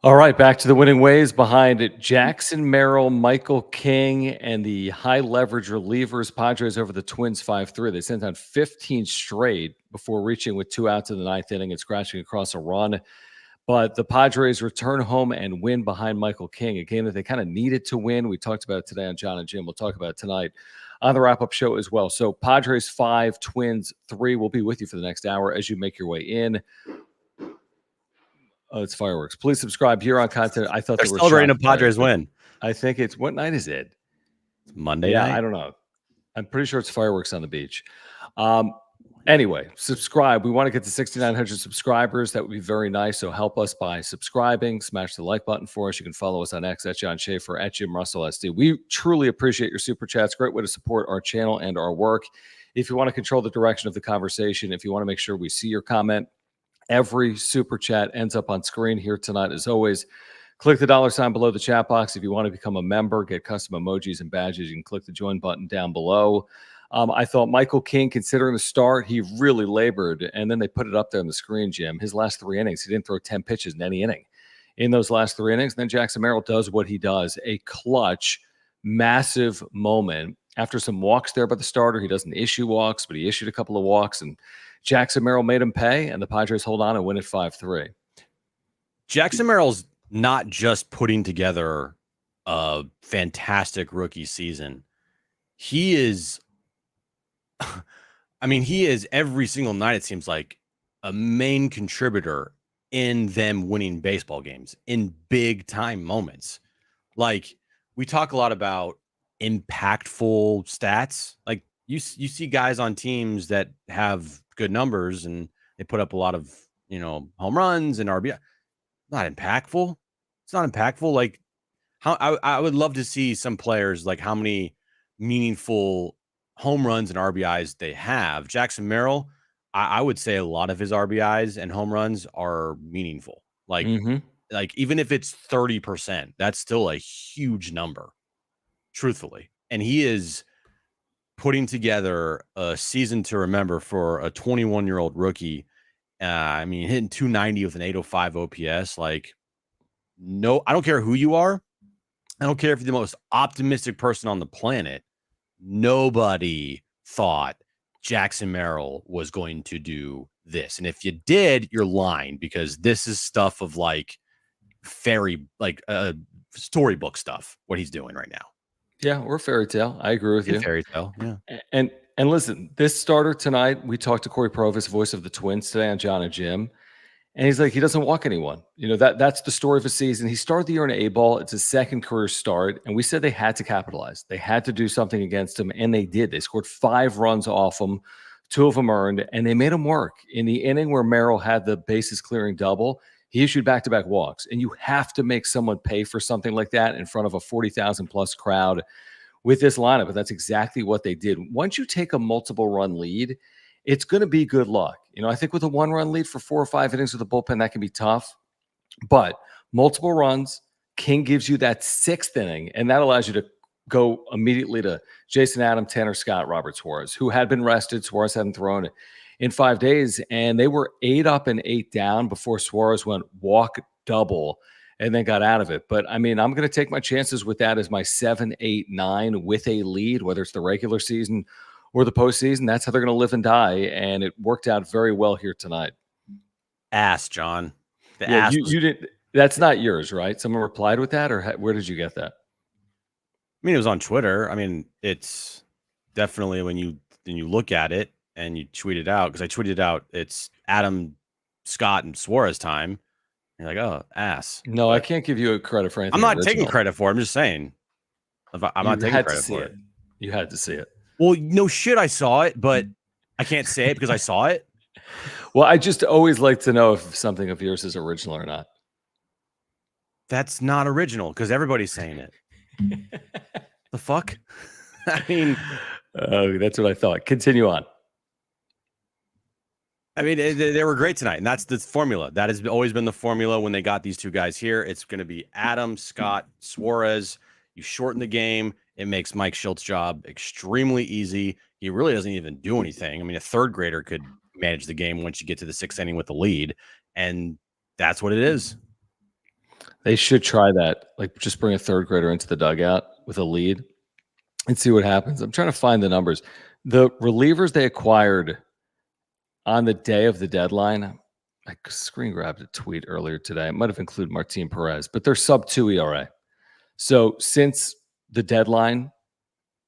All right, back to the winning ways behind it. Jackson Merrill, Michael King, and the high leverage relievers. Padres over the Twins 5-3. They sent down 15 straight before reaching with 2 outs in the ninth inning and scratching across a run. But the Padres return home and win behind Michael King, a game that they kind of needed to win. We talked about it today on John and Jim. We'll talk about it tonight on the wrap-up show as well. So Padres 5, Twins 3. We'll be with you for the next hour as you make your way in. Oh, it's fireworks. Please subscribe here on content. I thought they're they were celebrating a Padres win. I think it's, what night is it? It's Monday night. I don't know. I'm pretty sure it's fireworks on the beach. Anyway, subscribe. We want to get to 6,900 subscribers. That would be very nice. So help us by subscribing. Smash the like button for us. You can follow us on X at John Schaefer, at Jim Russell SD. We truly appreciate your super chats. Great way to support our channel and our work. If you want to control the direction of the conversation, if you want to make sure we see your comment, every super chat ends up on screen here tonight. As always, click the $sign below the chat box. If you want to become a member, get custom emojis and badges, you can click the join button down below. I thought Michael King, considering the start, he really labored, and then they put it up there on the screen, Jim. His last 3 innings, he didn't throw 10 pitches in any inning in those last 3 innings. And then Jackson Merrill does what he does, a clutch, massive moment. After some walks there by the starter, he doesn't issue walks, but he issued a couple of walks, and Jackson Merrill made him pay, and the Padres hold on and win at 5-3. Jackson Merrill's not just putting together a fantastic rookie season. He is, he is every single night, it seems like, a main contributor in them winning baseball games in big time moments. Like, we talk a lot about impactful stats. Like, you see guys on teams that have good numbers and they put up a lot of, home runs and RBI. Not impactful. It's not impactful. Like, how I would love to see some players, like, how many meaningful home runs and RBIs they have. Jackson Merrill, I would say a lot of his RBIs and home runs are meaningful. Like, like even if it's 30%, that's still a huge number, truthfully. And he is putting together a season to remember for a 21-year-old rookie. Hitting 290 with an 805 OPS. Like, no, I don't care who you are. I don't care if you're the most optimistic person on the planet. Nobody thought Jackson Merrill was going to do this. And if you did, you're lying, because this is stuff of like storybook stuff, what he's doing right now. Yeah, or fairy tale. I agree with you. Fairy tale, yeah. And listen, this starter tonight, we talked to Corey Provis, voice of the Twins, today on John and Jim. And he's like, he doesn't walk anyone. That's the story of his season. He started the year in A-ball. It's his second career start. And we said they had to capitalize. They had to do something against him, and they did. They scored 5 runs off him, 2 of them earned, and they made him work. In the inning where Merrill had the bases clearing double, he issued back-to-back walks. And you have to make someone pay for something like that in front of a 40,000-plus crowd with this lineup. But that's exactly what they did. Once you take a multiple-run lead, it's going to be good luck. I think with a 1-run lead for 4 or 5 innings with the bullpen, that can be tough. But multiple runs, King gives you that 6th inning, and that allows you to go immediately to Jason Adam, Tanner Scott, Robert Suarez, who had been rested. Suarez hadn't thrown in 5 days, and they were 8 up and 8 down before Suarez went walk double and then got out of it. But, I'm going to take my chances with that as my 7, 8, 9 with a lead, whether it's the regular season or the postseason. That's how they're going to live and die, and it worked out very well here tonight. John. You did. That's not yours, right? Someone replied with that, or where did you get that? It was on Twitter. It's definitely when you look at it and you tweet it out, because I tweeted out it's Adam, Scott, and Suarez time. You're like, oh, ass. No, I can't give you a credit for anything. I'm not original. taking credit for it. I'm just saying. I'm not taking credit for it. You had to see it. Well, no shit, I saw it, but I can't say it because I saw it. Well, I just always like to know if something of yours is original or not. That's not original because everybody's saying it. The fuck? That's what I thought. Continue on. They were great tonight, and that's the formula. That has always been the formula when they got these 2 guys here. It's going to be Adam, Scott, Suarez. You shorten the game. It makes Mike Schilt's job extremely easy. He really doesn't even do anything. A 3rd grader could manage the game once you get to the 6th inning with the lead, and that's what it is. They should try that. Like, just bring a third grader into the dugout with a lead and see what happens. I'm trying to find the numbers. The relievers they acquired on the day of the deadline, I screen grabbed a tweet earlier today. It might have included Martin Perez, but they're sub 2 ERA. So since the deadline,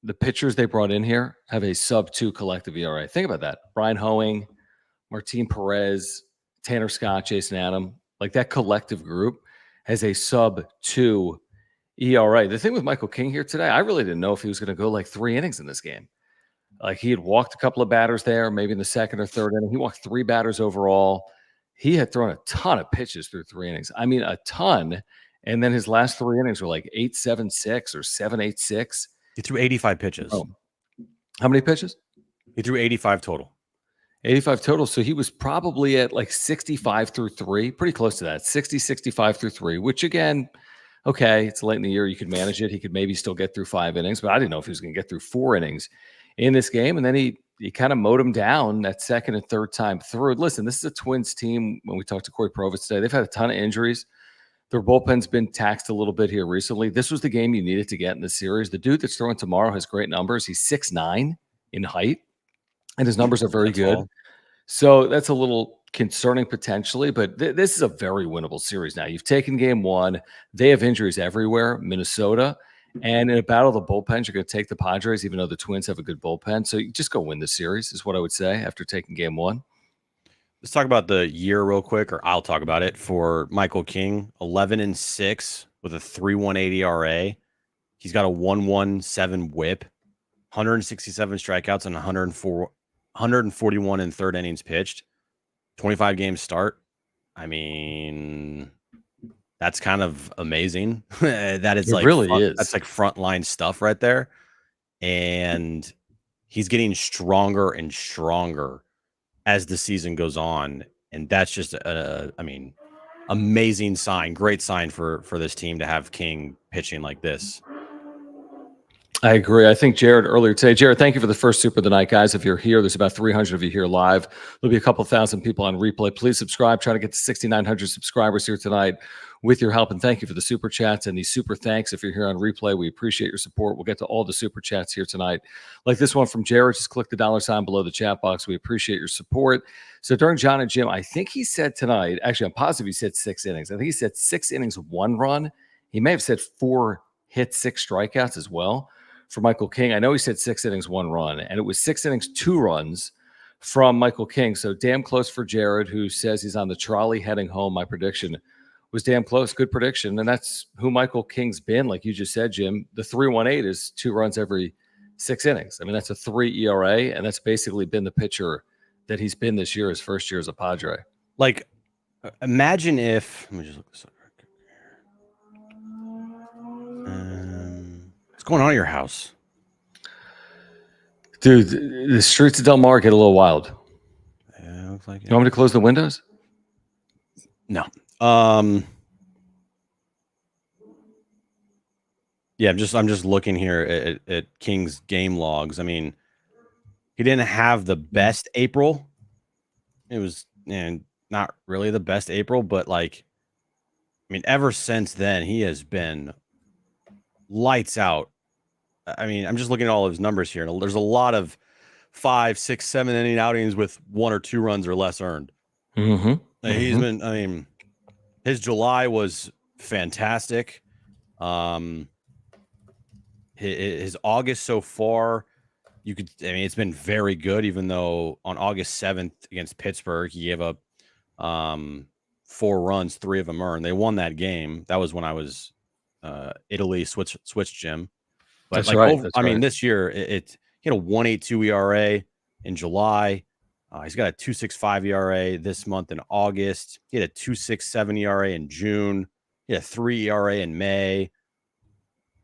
the pitchers they brought in here have a sub 2 collective ERA. Think about that. Brian Hoeing, Martin Perez, Tanner Scott, Jason Adam, like that collective group has a sub 2 ERA. The thing with Michael King here today, I really didn't know if he was going to go like 3 innings in this game. Like, he had walked a couple of batters there, maybe in the second or third inning. He walked 3 batters overall. He had thrown a ton of pitches through 3 innings. I mean, a ton. And then his last 3 innings were like 8.76 or 7.86. He threw 85 pitches. Oh, how many pitches? He threw 85 total. 85 total. So he was probably at like 65 through 3, pretty close to that. 60, 65 through 3, which again, okay, it's late in the year. You could manage it. He could maybe still get through 5 innings, but I didn't know if he was going to get through 4 innings in this game. And then he kind of mowed him down that second and third time through. Listen, this is a Twins team. When we talked to Corey Provitz today, they've had a ton of injuries. Their bullpen's been taxed a little bit here recently. This was the game you needed to get in the series. The dude that's throwing tomorrow has great numbers. He's 6'9" in height, and his numbers are very good. All. So that's a little concerning potentially, but this is a very winnable series now. You've taken game 1. They have injuries everywhere, Minnesota. And in a battle of the bullpens, you're going to take the Padres, even though the Twins have a good bullpen. So you just go win the series is what I would say after taking game 1. Let's talk about the year real quick, or I'll talk about it. For Michael King, 11-6 with a 3.18 ERA. He's got a 1.17 WHIP, 167 strikeouts, and 141 in third innings pitched. 25 games start. I mean, that's kind of amazing. That is like really is. That's like frontline stuff right there. And he's getting stronger and stronger as the season goes on, and that's just amazing sign, great sign for this team to have King pitching like this. I agree. I think Jared earlier today. Jared, thank you for the first super of the night, guys. If you're here, there's about 300 of you here live. There'll be a couple thousand people on replay. Please subscribe. Try to get to 6,900 subscribers here tonight with your help. And thank you for the super chats and these super thanks. If you're here on replay, we appreciate your support. We'll get to all the super chats here tonight. Like this one from Jared, just click the $ below the chat box. We appreciate your support. So during John and Jim, I think he said tonight, actually, I'm positive he said 6 innings. I think he said 6 innings, 1 run. He may have said 4 hits, 6 strikeouts as well. For Michael King, I know he said 6 innings, 1 run, and it was 6 innings, 2 runs from Michael King. So damn close for Jared, who says he's on the trolley heading home. My prediction was damn close. Good prediction. And that's who Michael King's been. Like you just said, Jim, the 3.18 is 2 runs every 6 innings. I mean, that's a 3 ERA, and that's basically been the pitcher that he's been this year, his first year as a Padre. Like, imagine if, let me just look this up. What's going on at your house? Dude, the streets of Del Mar get a little wild. Yeah, looks like it. You want me to close the windows? No. Yeah, I'm just looking here at King's game logs. I mean, he didn't have the best April. It was not really the best April, but like, I mean, ever since then, he has been lights out. I mean, I'm just looking at all of his numbers here. There's a lot of 5, 6, 7 inning outings with 1 or 2 runs or less earned. Mm-hmm. He's been, I mean, his July was fantastic. His August so far, it's been very good, even though on August 7th against Pittsburgh, he gave up 4 runs, 3 of them earned. They won that game. That was when I was Italy switch Jim. But that's like, right. I mean, this year he had a 1.82 ERA in July. He's got a 2.65 ERA this month in August. He had a 2.67 ERA in June. He had a 3 ERA in May.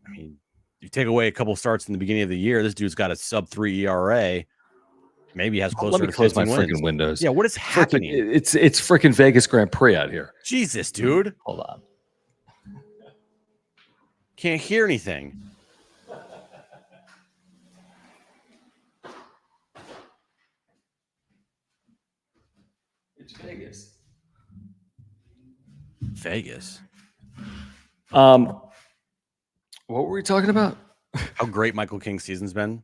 I mean, you take away a couple starts in the beginning of the year, this dude's got a sub 3 ERA. Maybe he has closer to 15 wins. Let me close my freaking windows. Yeah, what is happening? It's freaking Vegas Grand Prix out here. Jesus, dude. Hold on. Can't hear anything. It's Vegas. Vegas. What were we talking about? How great Michael King's season's been.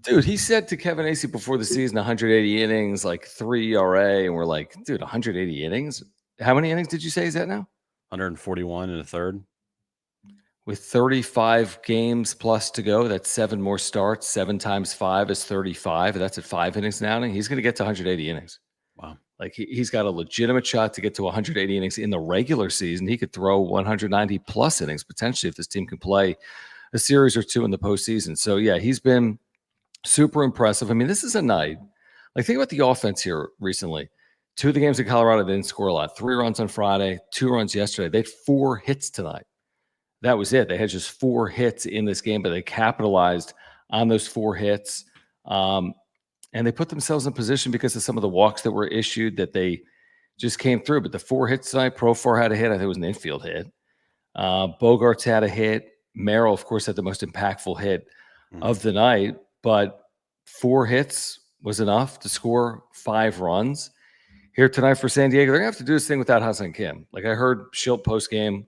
Dude, he said to Kevin Acey before the season, 180 innings, like 3 ERA, and we're like, dude, 180 innings? How many innings did you say he's at now? 141 and a third. With 35 games plus to go, that's 7 more starts. 7 times 5 is 35. That's at 5 innings now. And he's going to get to 180 innings. Wow. Like he's got a legitimate shot to get to 180 innings in the regular season. He could throw 190 plus innings potentially if this team can play a series or two in the postseason. So yeah, he's been super impressive. I mean, this is a night. Like think about the offense here recently. 2 of the games in Colorado, they didn't score a lot. 3 runs on Friday, 2 runs yesterday. They had 4 hits tonight. That was it. They had just 4 hits in this game, but they capitalized on those 4 hits. And they put themselves in position because of some of the walks that were issued that they just came through. But the 4 hits tonight, Profar had a hit. I think it was an infield hit. Bogarts had a hit. Merrill, of course, had the most impactful hit of the night. But 4 hits was enough to score 5 runs. Here tonight for San Diego, they're going to have to do this thing without Ha-Seong Kim. Like I heard Schilt post-game.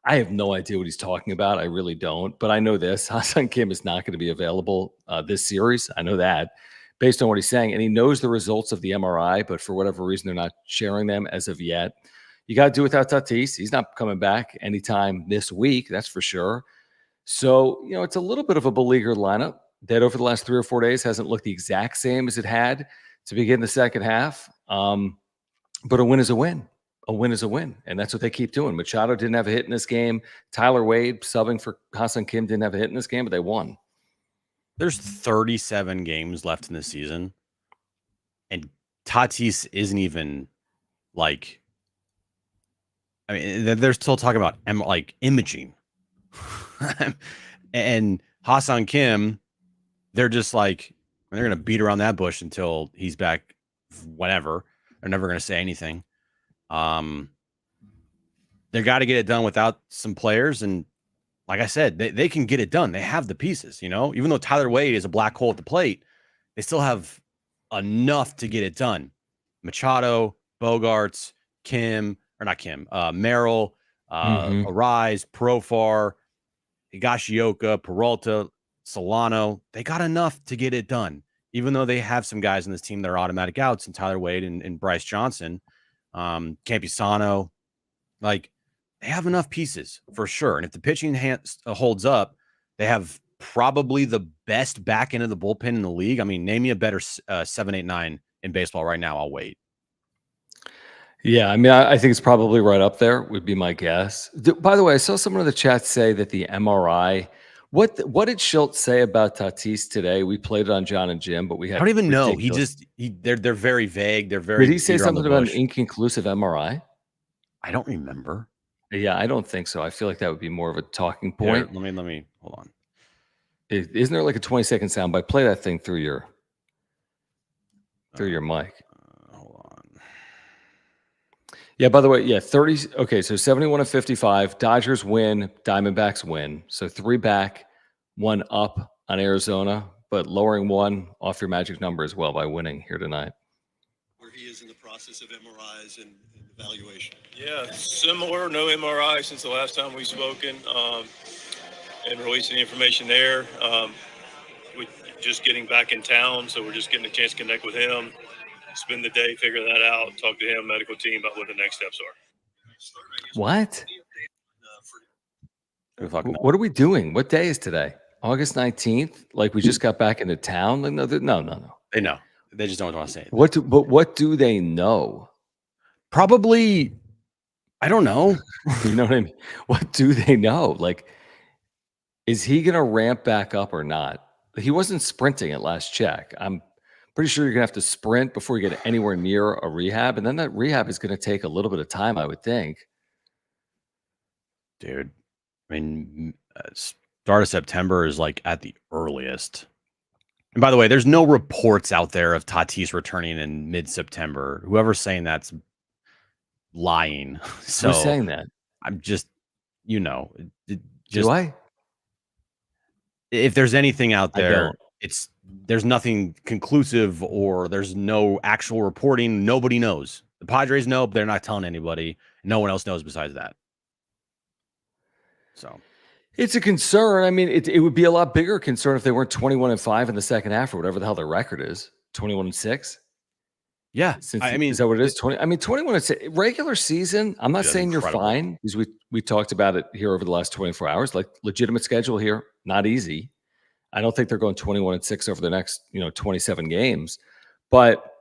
I have no idea what he's talking about. I really don't. But I know this. Ha-Seong Kim is not going to be available this series. I know that based on what he's saying. And he knows the results of the MRI, but for whatever reason, they're not sharing them as of yet. You got to do without Tatis. He's not coming back anytime this week. That's for sure. So, it's a little bit of a beleaguered lineup that over the last 3 or 4 days hasn't looked the exact same as it had to begin the second half. But a win is a win. A win is a win. And that's what they keep doing. Machado didn't have a hit in this game. Tyler Wade, subbing for Ha-Seong Kim, didn't have a hit in this game, but they won. There's 37 games left in the season. And Tatis isn't even like, I mean, they're still talking about imaging. And Ha-Seong Kim, they're just like, they're going to beat around that bush until he's back, whatever. They're never going to say anything. They got to get it done without some players. And like I said, they can get it done. They have the pieces, even though Tyler Wade is a black hole at the plate, they still have enough to get it done. Machado, Bogarts, Merrill, Arise, Profar, Higashioka, Peralta, Solano. They got enough to get it done, even though they have some guys in this team that are automatic outs, and Tyler Wade and Bryce Johnson, Campusano. Like, they have enough pieces for sure. And if the pitching holds up, they have probably the best back end of the bullpen in the league. I mean, name me a better 7, 8, 9 in baseball right now. I'll wait. Yeah, I mean, I think it's probably right up there, would be my guess. By the way, I saw someone in the chat say that the MRI. What did Schilt say about Tatis today? We played it on John and Jim, but we had I don't even know. They're very vague. They're very. Did he say something about an inconclusive MRI? I don't remember. Yeah, I don't think so. I feel like that would be more of a talking point. Here, let me hold on. Isn't there like a 20-second soundbite? Play that thing through your mic. Hold on. Yeah, by the way, yeah, 30. Okay, so 71 of 55. Dodgers win, Diamondbacks win. So 3 back, 1 up on Arizona, but lowering 1 off your magic number as well by winning here tonight. Where he is in the process of MRIs and evaluation. Yeah, similar. No MRI since the last time we've spoken, and releasing the information there. We're just getting back in town, so we're just getting a chance to connect with him, spend the day, figure that out, talk to him, medical team about what the next steps are. What? What are we doing? What day is today? August 19th? Like we just got back into town? Like, no. They know. They just don't want to say it. What do they know? Probably, I don't know. You know what I mean? What do they know? Like, is he going to ramp back up or not? He wasn't sprinting at last check. I'm pretty sure you're going to have to sprint before you get anywhere near a rehab. And then that rehab is going to take a little bit of time, I would think. Dude, I mean, start of September is like at the earliest. And by the way, there's no reports out there of Tatis returning in mid-September. Whoever's saying that's lying. So who's saying that? I'm just, do I? If there's anything out there, there's nothing conclusive or there's no actual reporting. Nobody knows. The Padres know, but they're not telling anybody. No one else knows besides that. So It's a concern. I mean, it would be a lot bigger concern if they weren't 21-5 in the second half or whatever the hell their record is. 21-6. yeah, Is that what it is? 21-6 regular season. I'm not That's saying incredible. you're fine because we talked about it here over the last 24 hours. Like legitimate schedule here, not easy. I don't think they're going 21-6 over the next 27 games, but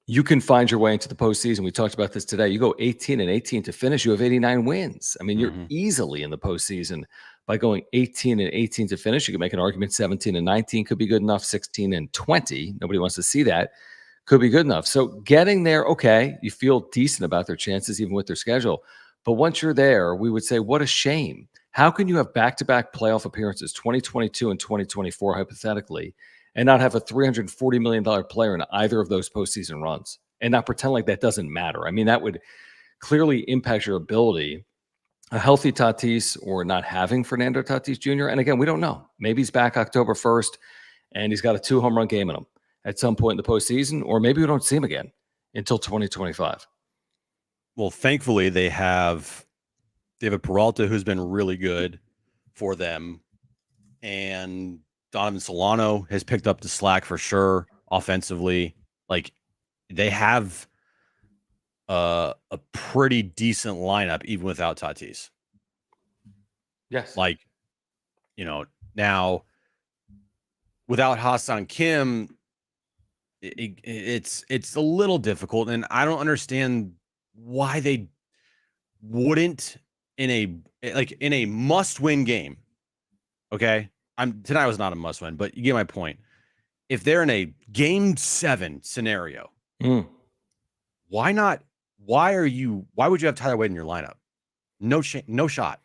you can find your way into the postseason. We talked about this today. You go 18-18 to finish. You have 89 wins. I mean, you're easily in the postseason by going 18-18 to finish. You can make an argument 17-19 could be good enough. 16-20. Nobody wants to see that. Could be good enough. So getting there, okay, you feel decent about their chances, even with their schedule. But once you're there, we would say, what a shame. How can you have back-to-back playoff appearances, 2022 and 2024, hypothetically, and not have a $340 million player in either of those postseason runs and not pretend like that doesn't matter? I mean, that would clearly impact your ability. A healthy Tatis or not having Fernando Tatis Jr. And again, we don't know. Maybe he's back October 1st and he's got a 2-home run game in him at some point in the postseason, or maybe we don't see him again until 2025. Well, thankfully they have David Peralta, who's been really good for them, and Donovan Solano has picked up the slack for sure offensively. Like they have a pretty decent lineup even without Tatis. Yes. Like, now without Hassan Kim, it's a little difficult, and I don't understand why they wouldn't in a must-win game. Okay, tonight was not a must-win, but you get my point. If they're in a Game 7 scenario, why not? Why would you have Tyler Wade in your lineup? No shot.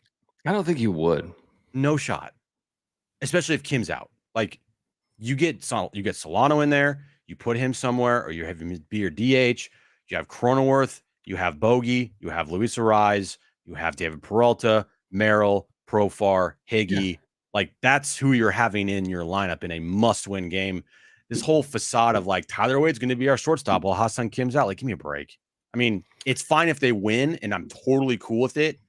I don't think you would. No shot, especially if Kim's out. Like you get Solano in there, you put him somewhere, or you have him be your DH. You have Cronenworth, you have Bogey, you have Luis Ariz, you have David Peralta, Merrill, Profar, Higgy. Yeah. Like that's who you're having in your lineup in a must-win game. This whole facade of like Tyler Wade's going to be our shortstop while Hassan Kim's out. Like, give me a break. I mean, it's fine if they win, and I'm totally cool with it.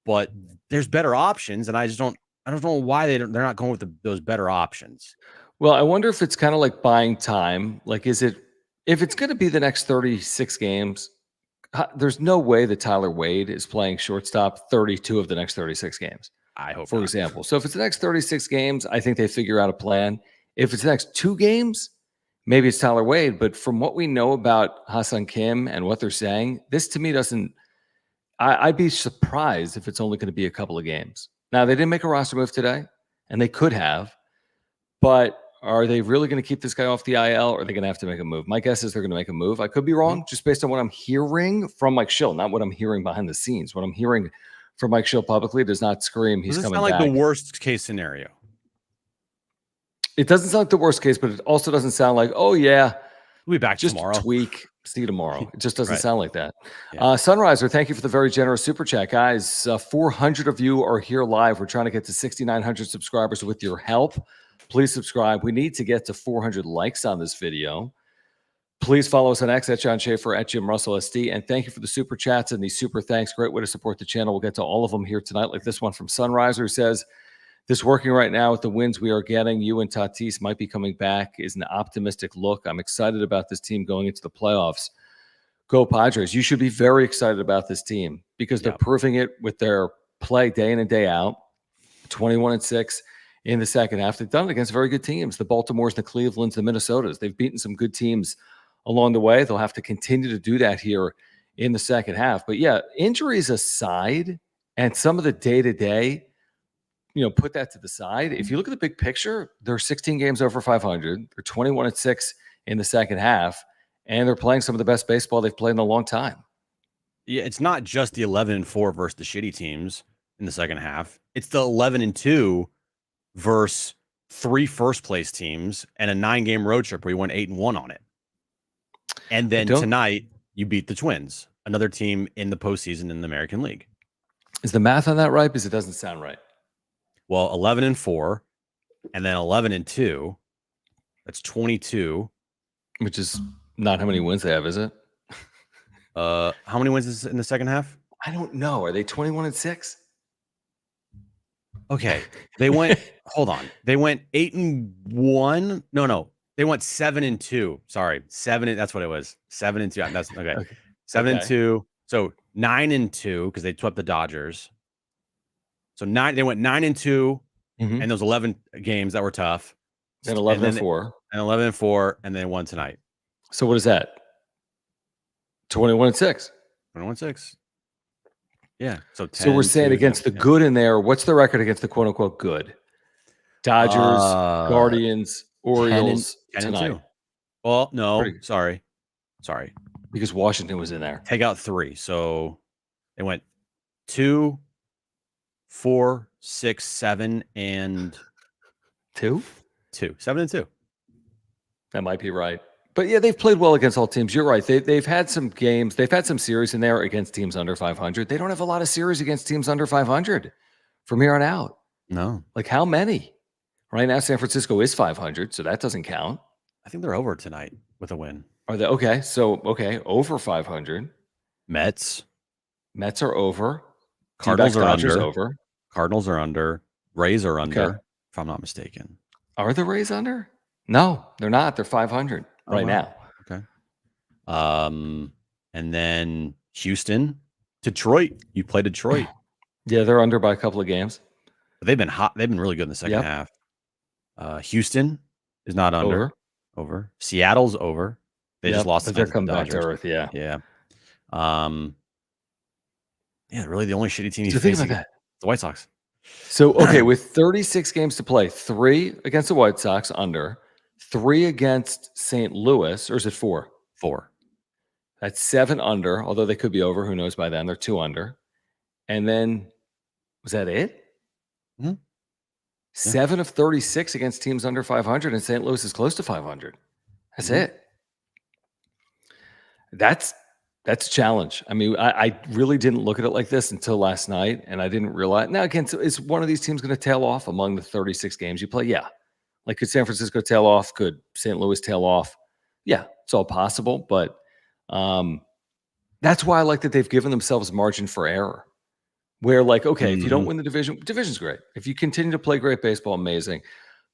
But there's better options, and I don't know why they're not going with those better options. Well, I wonder if it's kind of like buying time. Like, if it's going to be the next 36 games, there's no way that Tyler Wade is playing shortstop 32 of the next 36 games. I hope, for example. So if it's the next 36 games, I think they figure out a plan. If it's the next 2 games, maybe it's Tyler Wade. But from what we know about Hassan Kim and what they're saying, this to me doesn't. I'd be surprised if it's only going to be a couple of games. Now, they didn't make a roster move today, and they could have. But are they really going to keep this guy off the IL, or are they going to have to make a move? My guess is they're going to make a move. I could be wrong, just based on what I'm hearing from Mike Schill, not what I'm hearing behind the scenes. What I'm hearing from Mike Schill publicly does not scream he's coming back. Does it sound like the worst case scenario? It doesn't sound like the worst case, but it also doesn't sound like, oh, yeah, we'll be back just tomorrow. Tweak. See you tomorrow. It just doesn't sound like that. Yeah. Sunriser, thank you for the very generous super chat. Guys, 400 of you are here live. We're trying to get to 6,900 subscribers with your help. Please subscribe. We need to get to 400 likes on this video. Please follow us on X at John Schaefer, at Jim Russell SD. And thank you for the super chats and these super thanks. Great way to support the channel. We'll get to all of them here tonight, like this one from Sunriser, who says, this working right now with the wins we are getting. You and Tatis might be coming back is an optimistic look. I'm excited about this team going into the playoffs. Go Padres. You should be very excited about this team because they're proving it with their play day in and day out. 21-6 in the second half. They've done it against very good teams. The Baltimores, the Clevelands, the Minnesotas. They've beaten some good teams along the way. They'll have to continue to do that here in the second half. But yeah, injuries aside and some of the day-to-day, put that to the side. If you look at the big picture, they're 16 games over 500. They're 21-6 in the second half, and they're playing some of the best baseball they've played in a long time. Yeah, it's not just the 11-4 versus the shitty teams in the second half. It's the 11-2 versus 3 first-place teams and a 9-game road trip where you won 8-1 on it. And then tonight, you beat the Twins, another team in the postseason in the American League. Is the math on that right? Because it doesn't sound right. Well, 11-4, and then 11-2. That's 22. Which is not how many wins they have, is it? How many wins is in the second half? I don't know. Are they 21-6? Okay. They went, hold on. They went 8-1. No. They went 7-2. Sorry. That's what it was. 7-2. That's okay. 7-2. So 9-2 because they swept the Dodgers. So they went 9-2, and those 11 games that were tough. Then 11-4. And 11-4, and then won tonight. So what is that? 21-6. 21-6. Yeah. So 10 So we're saying against the good in there. What's the record against the quote unquote good? Dodgers, Guardians, Orioles 10-2. Well, no, sorry. Because Washington was in there. Take out 3. So they went 2, 4, 6, 7, and 2. 7-2. That might be right. But yeah, they've played well against all teams. You're right. They've had some games. They've had some series in there against teams under 500. They don't have a lot of series against teams under 500 from here on out. No. Like how many? Right now, San Francisco is 500, so that doesn't count. I think they're over tonight with a win. Are they? Okay. So, over 500. Mets are over. Cardinals are Dodgers under. Over. Cardinals are under. Rays are under, Okay. if I'm not mistaken. Are the Rays under? No, they're not. They're 500 right now. Okay. And then Houston, Detroit. You play Detroit. Yeah, they're under by a couple of games. But they've been hot. They've been really good in the second half. Houston is not under. Over. Seattle's over. They just lost. But they're coming back to earth. Yeah. Yeah. Yeah. Really, the only shitty team you think about that. The White Sox. So with 36 games to play, 3 against the White Sox under, 3 against St. Louis, or is it 4? 4. That's 7 under. Although they could be over. Who knows? By then they're 2 under. And then was that it? 7 of 36 against teams under 500, and St. Louis is close to 500. That's it. That's a challenge. I mean, I really didn't look at it like this until last night, and I didn't realize. Now, again, is one of these teams going to tail off among the 36 games you play? Yeah. Like, could San Francisco tail off? Could St. Louis tail off? Yeah, it's all possible, but that's why I like that they've given themselves margin for error. Where, like, okay, if you don't win the division's great. If you continue to play great baseball, amazing.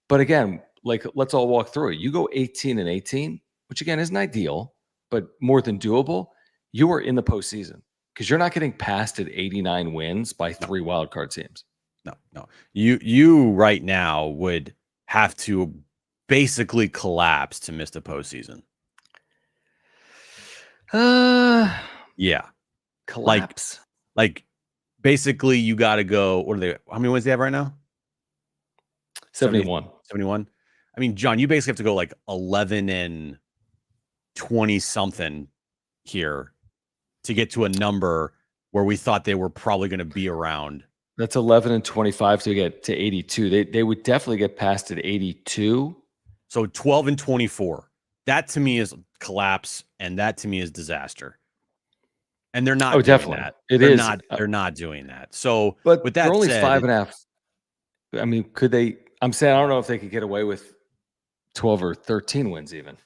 But again, like, let's all walk through it. You go 18-18, which again isn't ideal, but more than doable. You are in the postseason because you're not getting past at 89 wins by 3 wild card teams. No. You right now would have to basically collapse to miss the postseason. Yeah. Collapse. Like basically you got to go. What are they? How many wins do they have right now? 71. 71. I mean, John, you basically have to go like 11-20 something here to get to a number where we thought they were probably going to be around. That's 11-25 to get to 82. They would definitely get past at 82. So 12-24. That to me is collapse, and that to me is disaster. And they're not doing definitely. that. They're not doing that. So, but with that they're only said, 5.5. I mean, could they? I'm saying I don't know if they could get away with 12 or 13 wins even.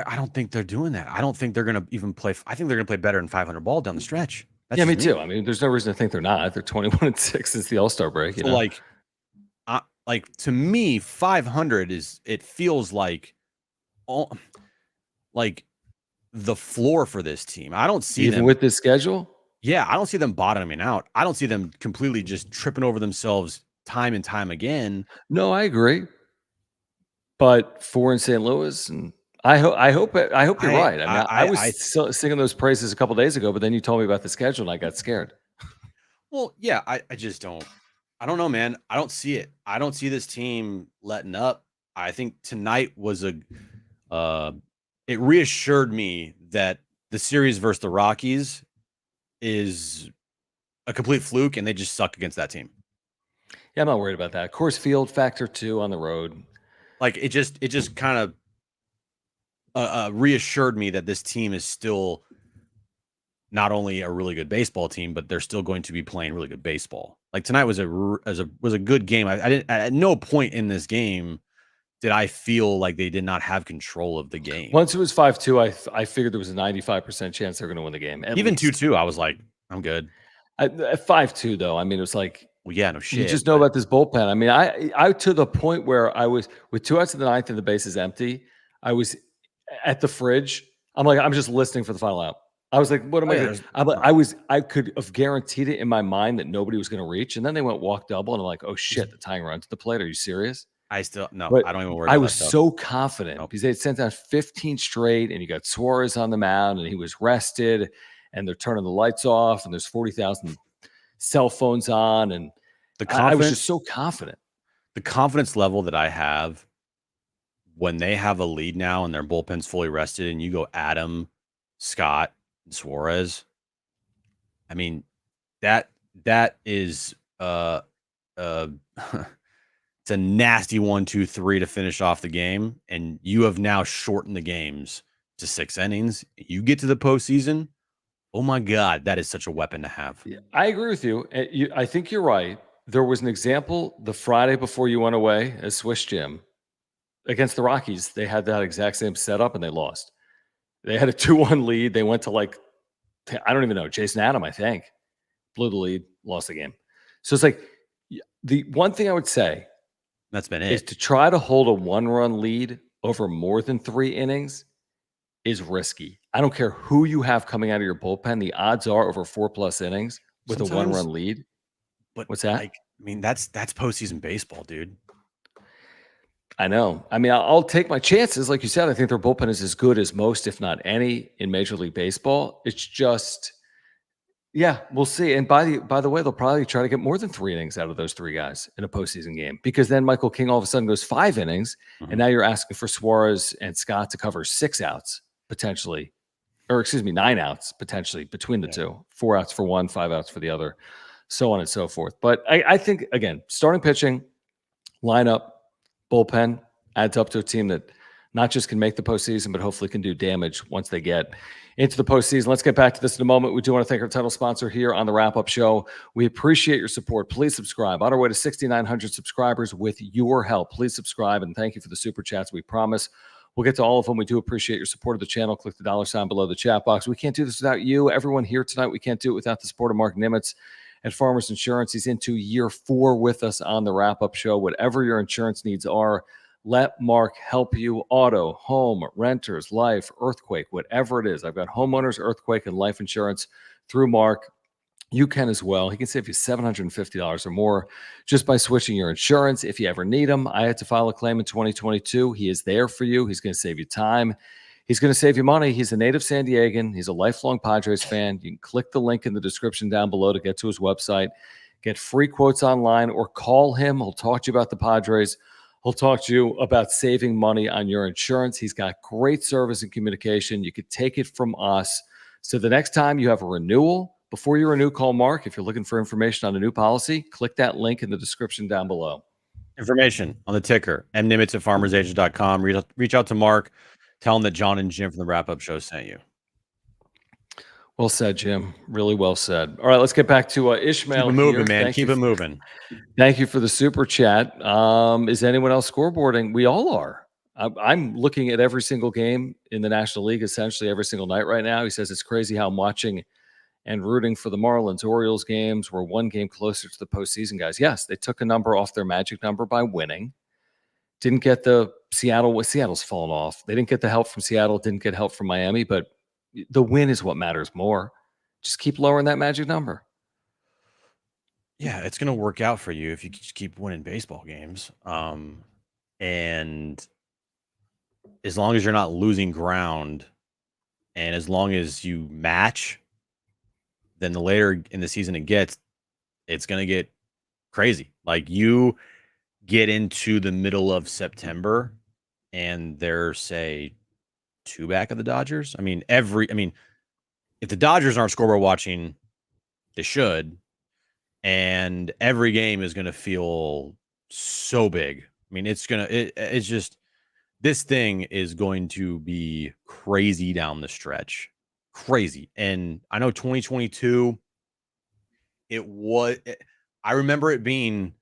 I don't think they're doing that. I don't think they're going to even play. I think they're going to play better than 500 ball down the stretch. That's me too. I mean, there's no reason to think they're not. They're 21-6 since the All-Star break. You know? Like to me, 500 is. It feels like the floor for this team. I don't see even them with this schedule. Yeah, I don't see them bottoming out. I don't see them completely just tripping over themselves time and time again. No, I agree. But 4 in St. Louis, and I hope you're right. I mean, I was singing those praises a couple days ago, but then you told me about the schedule, and I got scared. Well, yeah, I just don't. I don't know, man. I don't see it. I don't see this team letting up. I think tonight was it reassured me that the series versus the Rockies is a complete fluke, and they just suck against that team. Yeah, I'm not worried about that. Coors Field factor 2 on the road. Like it just kind of reassured me that this team is still not only a really good baseball team, but they're still going to be playing really good baseball. Like tonight was a good game. I didn't at no point in this game did I feel like they did not have control of the game. Once it was 5-2, I figured there was a 95% chance they're going to win the game. Even 2-2, I was like, I'm good. At 5-2, though, I mean, it was like Well, yeah, no shit. You just know about this bullpen. I mean, I to the point where I was with 2 outs in the ninth and the base is empty. I was at the fridge. I'm like, I'm just listening for the final out. I was like, what am I yeah, going to? I could have guaranteed it in my mind that nobody was going to reach. And then they went walk double. And I'm like, oh shit, the tying run to the plate. Are you serious? I still no, But I don't even worry I about was that stuff. so confident Nope. because they had sent out 15 straight and you got Suarez on the mound and he was rested and they're turning the lights off and there's 40,000 cell phones on. And I was just so confident. The confidence level that I have when they have a lead now and their bullpen's fully rested and you go Adam, Scott, and Suarez. I mean, that is it's a nasty 1, 2, 3 to finish off the game. And you have now shortened the games to 6 innings. You get to the postseason. Oh my God, that is such a weapon to have. Yeah, I agree with you. I think you're right. There was an example the Friday before you went away at Swiss Gym against the Rockies. They had that exact same setup and they lost. They had a 2-1 lead. They went to like, I don't even know, Jason Adam, I think, blew the lead, lost the game. So it's like the one thing I would say That's been is it. to try to hold a 1-run lead over more than 3 innings is risky. I don't care who you have coming out of your bullpen. The odds are over 4+ innings with a 1-run lead. But what's that? Like, I mean, that's postseason baseball, dude. I know. I mean, I'll take my chances. Like you said, I think their bullpen is as good as most, if not any, in Major League Baseball. It's just, yeah, we'll see. And by the way, they'll probably try to get more than 3 innings out of those 3 guys in a postseason game because then Michael King all of a sudden goes 5 innings, and now you're asking for Suarez and Scott to cover 6 outs potentially, or excuse me, 9 outs potentially between the two, 4 outs for one, 5 outs for the other, so on and so forth. But I think, again, starting pitching, lineup, bullpen adds up to a team that not just can make the postseason, but hopefully can do damage once they get into the postseason. Let's get back to this in a moment. We do want to thank our title sponsor here on the Wrap-Up Show. We appreciate your support. Please subscribe. On our way to 6,900 subscribers with your help. Please subscribe, and thank you for the super chats. We promise we'll get to all of them. We do appreciate your support of the channel. Click the $ below the chat box. We can't do this without you. Everyone here tonight, we can't do it without the support of Mark Nimitz at Farmers Insurance. He's into year 4 with us on the Wrap-Up Show. Whatever your insurance needs are, let Mark help you. Auto, home, renters, life, earthquake, whatever it is. I've got homeowners, earthquake, and life insurance through Mark. You can as well. He can save you $750 or more just by switching your insurance. If you ever need him, I had to file a claim in 2022. He is there for you. He's going to save you time. He's going to save you money. He's a native San Diegan. He's a lifelong Padres fan. You can click the link in the description down below to get to his website, get free quotes online, or call him. He'll talk to you about the Padres. He'll talk to you about saving money on your insurance. He's got great service and communication. You could take it from us. So the next time you have a renewal, before you renew, call Mark. If you're looking for information on a new policy, click that link in the description down below. Information on the ticker, mnimitz at farmersagent.com. Reach out to Mark. Tell him that John and Jim from the Wrap-Up Show sent you. Well said, Jim. Really well said. All right, let's get back to Ishmael. Keep it moving, here. man. Keep it moving. Thank you for the super chat. Is anyone else scoreboarding? We all are. I'm looking at every single game in the National League, essentially every single night right now. He says it's crazy how I'm watching and rooting for the Marlins Orioles games. We're 1 game closer to the postseason, guys. Yes, they took a number off their magic number by winning. Didn't get the Seattle's fallen off. They didn't get the help from Seattle, didn't get help from Miami, but the win is what matters more. Just keep lowering that magic number. Yeah, it's going to work out for you if you just keep winning baseball games. And as long as you're not losing ground and as long as you match, then the later in the season it gets, it's going to get crazy. Like you get into the middle of September and they're, say, 2 back of the Dodgers. I mean, if the Dodgers aren't scoreboard watching, they should. And every game is going to feel so big. I mean, it's just, this thing is going to be crazy down the stretch. Crazy. And I know 2022, I remember it being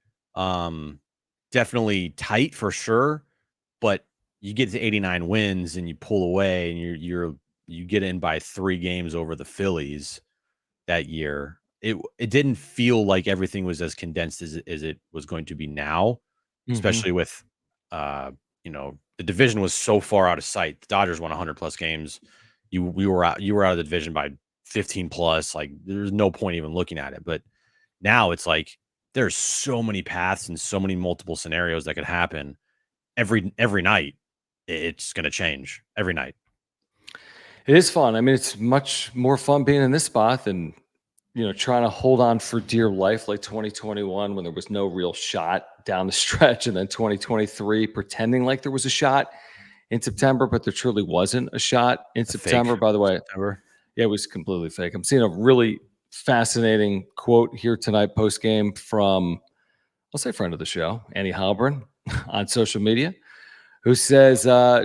definitely tight for sure, but you get to 89 wins and you pull away and you get in by 3 games over the Phillies that year. it didn't feel like everything was as condensed as it was going to be now, especially with the division was so far out of sight. The Dodgers won 100 plus games. You were out of the division by 15 plus. Like there's no point even looking at it. But now it's like there's so many paths and so many multiple scenarios that could happen every night. It's going to change every night. It is fun. I mean, it's much more fun being in this spot than trying to hold on for dear life like 2021 when there was no real shot down the stretch, and then 2023 pretending like there was a shot in September, but there truly wasn't a shot in September. By the way, yeah, it was completely fake. I'm seeing a really fascinating quote here tonight post game from, I'll say friend of the show, Annie Halbrin on social media, who says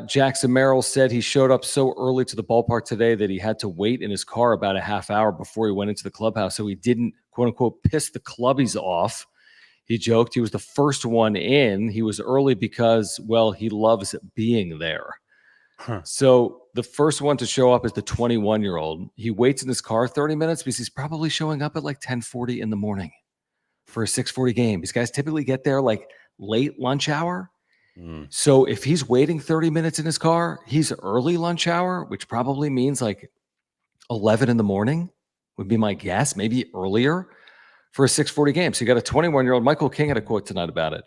Jackson Merrill said he showed up so early to the ballpark today that he had to wait in his car about a half hour before he went into the clubhouse so he didn't, quote unquote, piss the clubbies off. He joked he was the first one in. He was early because, well, he loves being there. So the first one to show up is the 21-year-old. He waits in his car 30 minutes because he's probably showing up at like 10:40 in the morning for a 6:40 game. These guys typically get there like late lunch hour. So if he's waiting 30 minutes in his car, he's early lunch hour, which probably means like 11 in the morning would be my guess, maybe earlier for a 6:40 game. So you got a 21-year-old. Michael King had a quote tonight about it.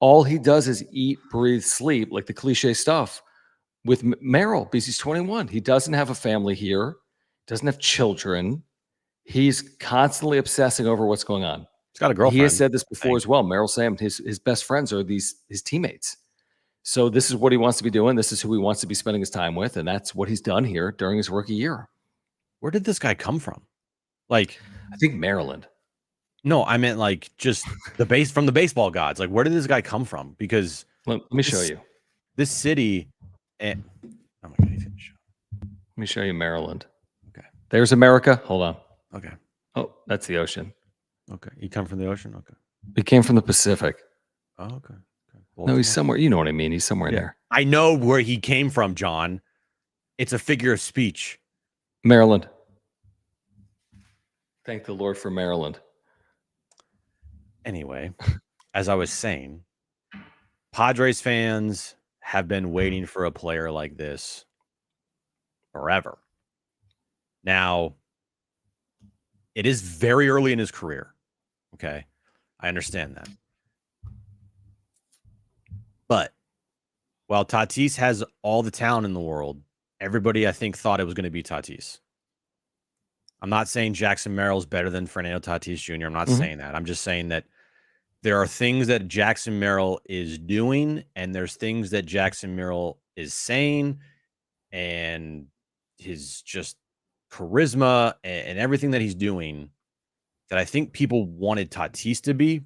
All he does is eat, breathe, sleep, like the cliche stuff with Merrill because he's 21. He doesn't have a family here, doesn't have children. He's constantly obsessing over what's going on. He's got a girlfriend. He has said this before as well. Merrill Sam, his best friends are his teammates. So this is what he wants to be doing. This is who he wants to be spending his time with. And that's what he's done here during his rookie year. Where did this guy come from? Like, I think Maryland. No, I meant like just from the baseball gods. Like, where did this guy come from? Because let me show you. This city. Oh my God, he's gonna show. Let me show you Maryland. Okay. There's America. Hold on. Okay. Oh, that's the ocean. Okay. You come from the ocean? Okay. He came from the Pacific. Oh, okay. No, he's somewhere. You know what I mean? He's somewhere in there. I know where he came from, John. It's a figure of speech. Maryland. Thank the Lord for Maryland. Anyway, as I was saying, Padres fans have been waiting for a player like this forever. Now, it is very early in his career. Okay. I understand that. But while Tatis has all the talent in the world, everybody, I think, thought it was going to be Tatis. I'm not saying Jackson Merrill is better than Fernando Tatis Jr. I'm not saying that. I'm just saying that there are things that Jackson Merrill is doing, and there's things that Jackson Merrill is saying, and his just charisma and everything that he's doing that I think people wanted Tatis to be,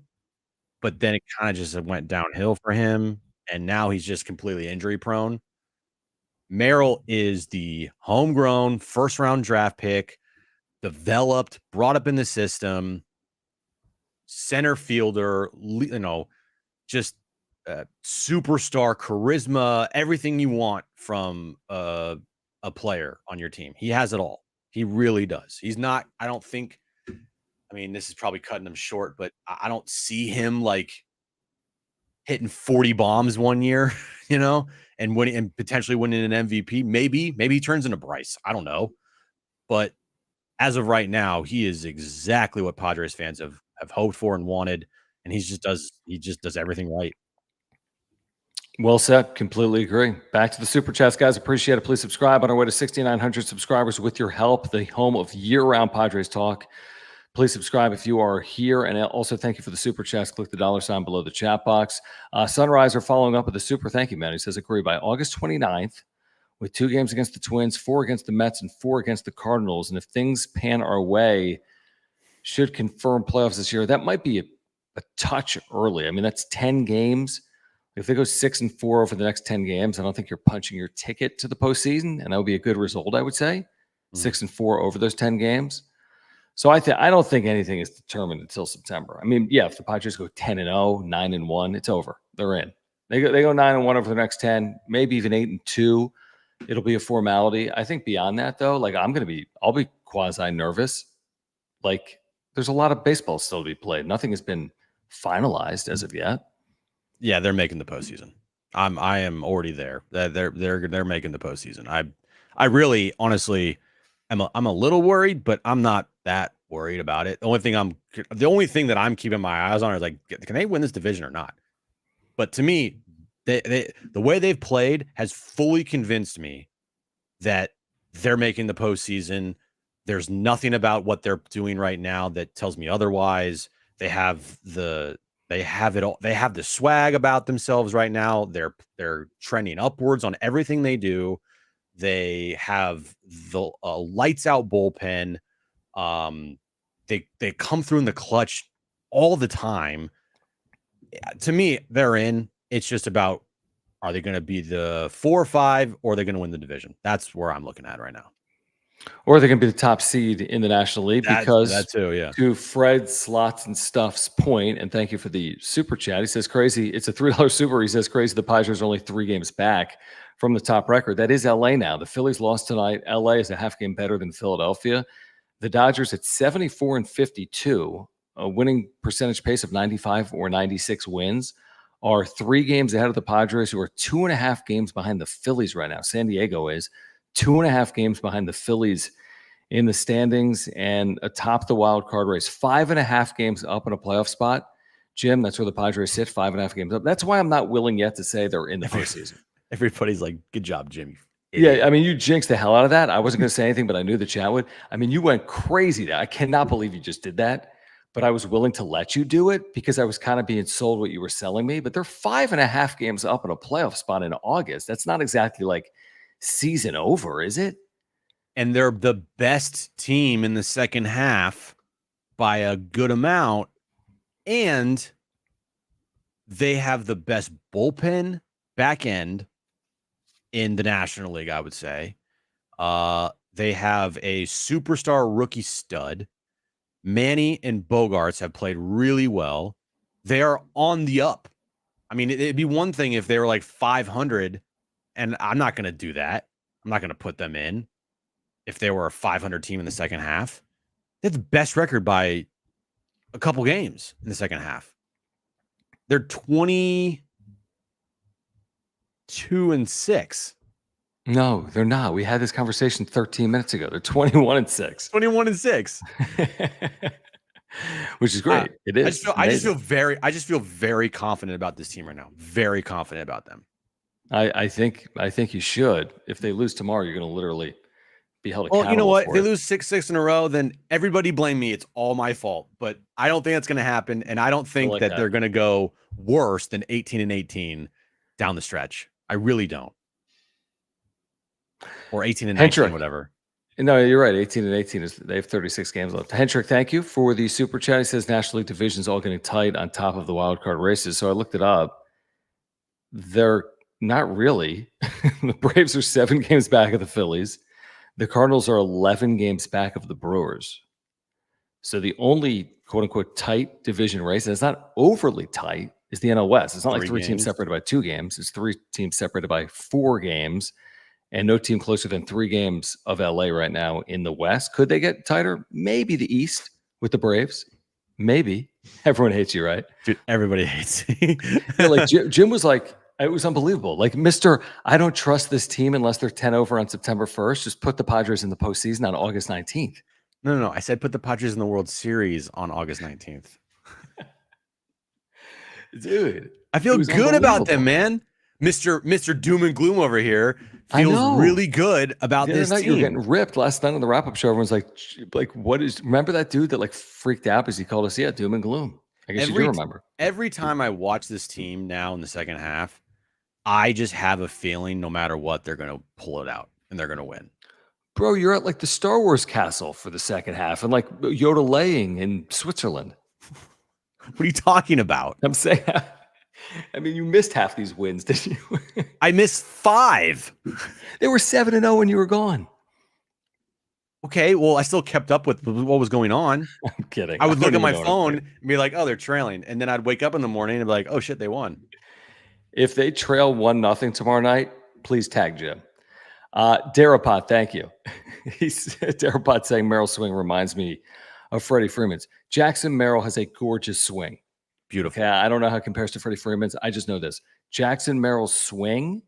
but then it kind of just went downhill for him. And now he's just completely injury prone. Merrill is the homegrown first round draft pick, developed, brought up in the system, center fielder, just superstar charisma, everything you want from a player on your team. He has it all. He really does. He's not, I don't think, I mean, this is probably cutting him short, but I don't see him like hitting 40 bombs one year, and winning and potentially winning an MVP. Maybe he turns into Bryce. I don't know. But as of right now, he is exactly what Padres fans have hoped for and wanted. And he just does everything right. Well said. Completely agree. Back to the super chats, guys. Appreciate it. Please subscribe on our way to 6,900 subscribers with your help. The home of year-round Padres talk. Please subscribe if you are here. And also thank you for the super chats. Click the $ below the chat box. Sunriser following up with a super thank you, man. He says, agree by August 29th with 2 games against the Twins, 4 against the Mets, and 4 against the Cardinals. And if things pan our way, should confirm playoffs this year. That might be a touch early. I mean, that's 10 games. If they go 6-4 over the next 10 games, I don't think you're punching your ticket to the postseason. And that would be a good result, I would say. 6-4 over those 10 games. So I don't think anything is determined until September. I mean, yeah, if the Padres go 10-0, 9-1, it's over. They're in. They go 9-1 over the next 10, maybe even 8-2. It'll be a formality. I think beyond that, though, like I'll be quasi nervous. Like there's a lot of baseball still to be played. Nothing has been finalized as of yet. Yeah, they're making the postseason. I am already there. They're making the postseason. I really honestly I'm a little worried, but I'm not that worried about it. The only thing that I'm keeping my eyes on is like, can they win this division or not? But to me, the way they've played has fully convinced me that they're making the postseason. There's nothing about what they're doing right now that tells me otherwise. They have it all. They have the swag about themselves right now. They're trending upwards on everything they do. They have the lights out bullpen. They come through in the clutch all the time. To me, they're in. It's just about, are they going to be the 4 or 5, or are they going to win the division? That's where I'm looking at right now. Or they're going to be the top seed in the National League because that too, yeah. To Fred Slots and Stuff's point, and thank you for the super chat. He says, crazy. It's a $3 super. He says, crazy. The Padres are only 3 games back from the top record. That is LA now. The Phillies lost tonight. LA is a half game better than Philadelphia. The Dodgers at 74-52, a winning percentage pace of 95 or 96 wins, are 3 games ahead of the Padres, who are 2.5 games behind the Phillies right now. San Diego is 2.5 games behind the Phillies in the standings and atop the wild card race. 5.5 games up in a playoff spot. Jim, that's where the Padres sit, 5.5 games up. That's why I'm not willing yet to say they're in the postseason. Everybody's like, good job, Jim. Yeah, I mean, you jinxed the hell out of that. I wasn't going to say anything, but I knew the chat would. I mean, you went crazy there. I cannot believe you just did that. But I was willing to let you do it because I was kind of being sold what you were selling me. But they're 5.5 games up in a playoff spot in August. That's not exactly like season over, is it? And they're the best team in the second half by a good amount. And they have the best bullpen back end in the National League, I would say. They have a superstar rookie stud. Manny and Bogarts have played really well. They are on the up. I mean, it'd be one thing if they were like 500, and I'm not going to do that. I'm not going to put them in if they were a 500 team in the second half. They have the best record by a couple games in the second half. They're 22-6. No, they're not. We had this conversation 13 minutes ago. They're 21-6. 21-6. Which is great. It is. I just feel very confident about this team right now. Very confident about them. I think you should. If they lose tomorrow, you're going to literally be held accountable. Well, you know what? For if they lose 6 in a row, then everybody blame me. It's all my fault. But I don't think that's going to happen, and I don't think that they're going to go worse than 18-18 down the stretch. I really don't. Or 18-19, whatever. No, you're right. 18-18 is they have 36 games left. Hendrick, thank you for the super chat. He says National League division's all getting tight on top of the wild card races. So I looked it up. They're not really. The Braves are 7 games back of the Phillies. The Cardinals are 11 games back of the Brewers. So the only quote unquote tight division race, and it's not overly tight, is the NL West. It's not like 3 teams separated by 2 games. It's 3 teams separated by 4 games. And no team closer than 3 games of LA right now in the West. Could they get tighter? Maybe the East with the Braves. Maybe. Everyone hates you, right? Dude, everybody hates me. Yeah, like Jim was like, it was unbelievable. Like, Mr. I don't trust this team unless they're 10 over on September 1st. Just put the Padres in the postseason on August 19th. No. I said put the Padres in the World Series on August 19th. Dude. I feel good about them, man. Mr. Doom and Gloom over here feels really good about this team. You were getting ripped last night on the wrap-up show. Everyone's like, what is? Remember that dude that like freaked out because he called us? Yeah, Doom and Gloom. I guess you do remember. Every time I watch this team now in the second half, I just have a feeling no matter what, they're going to pull it out and they're going to win. Bro, you're at like the Star Wars castle for the second half and like yodeling in Switzerland. What are you talking about? I'm saying. I mean, you missed half these wins, didn't you? I missed 5. They were 7-0 when you were gone. Okay, well, I still kept up with what was going on. I'm kidding. I would look at my phone and be like, oh, they're trailing. And then I'd wake up in the morning and be like, oh, shit, they won. If they trail 1-0 tomorrow night, please tag Jim. Darapot, thank you. Darapot saying Merrill swing reminds me of Freddie Freeman's. Jackson Merrill has a gorgeous swing. Beautiful. Okay, I don't know how it compares to Freddie Freeman's. I just know this. Jackson Merrill's swing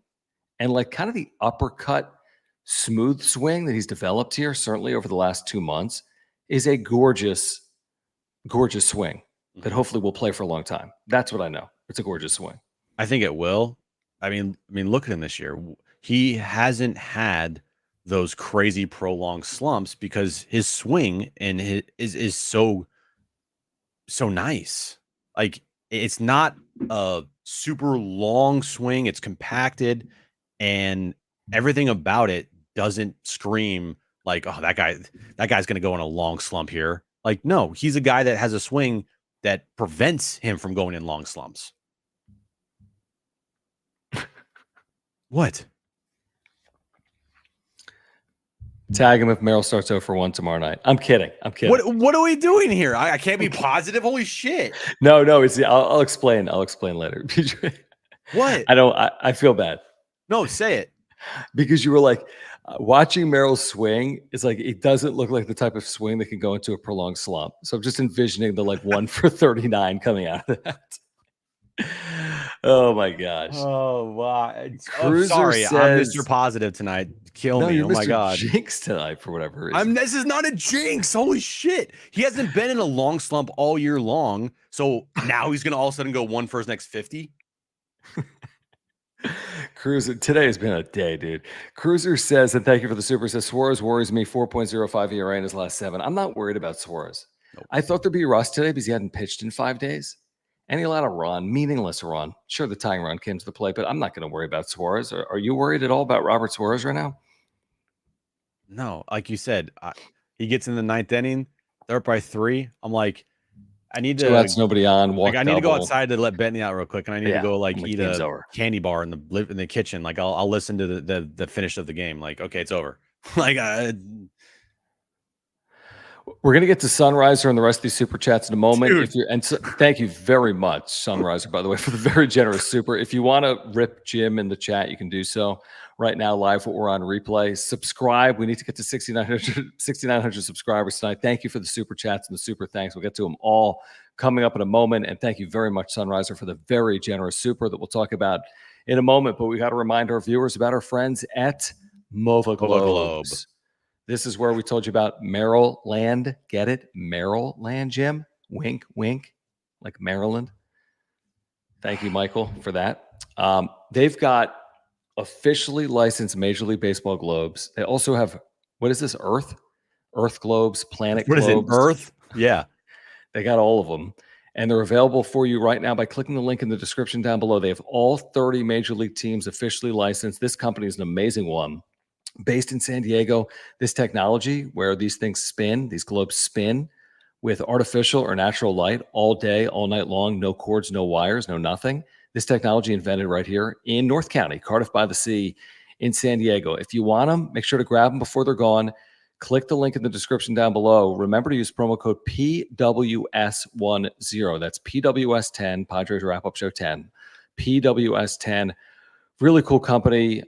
and like kind of the uppercut smooth swing that he's developed here, certainly over the last 2 months, is a gorgeous, gorgeous swing that hopefully will play for a long time. That's what I know. It's a gorgeous swing. I think it will. I mean, look at him this year. He hasn't had those crazy prolonged slumps because his swing and is so nice. Like, it's not a super long swing. It's compacted, and everything about it doesn't scream like, oh, that guy's going to go on a long slump here. Like, no, he's a guy that has a swing that prevents him from going in long slumps. What? Tag him if Merrill starts 0 for 1 tomorrow night. I'm kidding. What are we doing here? I can't be positive. Holy shit. No. I'll explain. I'll explain later. What? I feel bad. No, say it. Because you were like, watching Merrill swing is like, it doesn't look like the type of swing that can go into a prolonged slump. So I'm just envisioning the like 1 for 39 coming out of that. Oh my gosh. Oh wow. Cruiser sorry, says, I'm Mr. Positive tonight. Kill me. You're Oh Mr. my god. Jinx tonight for whatever reason. This is not a jinx. Holy shit. He hasn't been in a long slump all year long. So now he's gonna all of a sudden go 1 for his next 50. Cruiser, today has been a day, dude. Cruiser says, and thank you for the super, says Suarez worries me, 4.05 ERA in his last 7. I'm not worried about Suarez. Nope. I thought there'd be rust today because he hadn't pitched in 5 days. And he allowed a run, meaningless run. Sure, the tying run came to the plate, but I'm not going to worry about Suarez. Are you worried at all about Robert Suarez right now? No, like you said, he gets in the 9th inning. They're up by 3. I'm like, I need to. So that's nobody on. Like, I need to go outside to let Bentley out real quick, and I need to go like eat a candy bar in the kitchen. Like, I'll listen to the finish of the game. Like, okay, it's over. Like, we're gonna get to Sunriser and the rest of these super chats in a moment. Dude. Thank you very much, Sunriser, by the way, for the very generous super. If you want to rip Jim in the chat, you can do so right now live. What we're on replay. Subscribe. We need to get to 6,900 subscribers tonight. Thank you for the super chats and the super thanks. We'll get to them all coming up in a moment. And thank you very much, Sunriser, for the very generous super that we'll talk about in a moment. But we got to remind our viewers about our friends at Mova Globes. This is where we told you about Merrill Land. Get it? Merrill Land, Jim? Wink, wink, like Maryland. Thank you, Michael, for that. They've got officially licensed Major League Baseball globes. They also have, what is this, Earth globes, planet globes. What is it, Earth? Yeah. They got all of them. And they're available for you right now by clicking the link in the description down below. They have all 30 Major League teams officially licensed. This company is an amazing one. Based in San Diego, this technology where these things spin, these globes spin with artificial or natural light all day, all night long, no cords, no wires, no nothing. This technology invented right here in North County, Cardiff by the Sea in San Diego. If you want them, make sure to grab them before they're gone. Click the link in the description down below. Remember to use promo code PWS10. That's PWS10, Padres Wrap-Up Show 10. PWS10. Really cool company.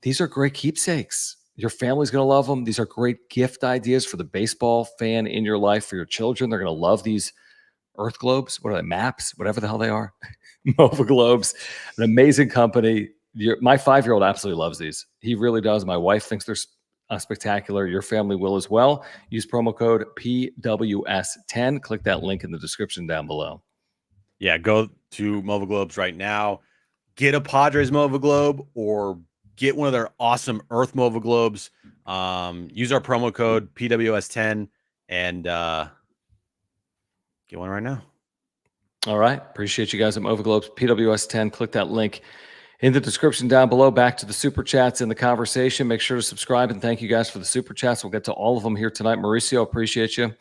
These are great keepsakes. Your family's going to love them. These are great gift ideas for the baseball fan in your life, for your children. They're going to love these Earth globes. What are they? Maps? Whatever the hell they are. Mova Globes. An amazing company. My 5-year-old absolutely loves these. He really does. My wife thinks they're spectacular. Your family will as well. Use promo code PWS10. Click that link in the description down below. Yeah, go to Mova Globes right now. Get a Padres Mova Globe or get one of their awesome Earth Mova Globes. Use our promo code PWS10 and get one right now. All right. Appreciate you guys at Mova Globes. PWS10. Click that link in the description down below. Back to the super chats in the conversation. Make sure to subscribe and thank you guys for the super chats. We'll get to all of them here tonight. Mauricio, appreciate you.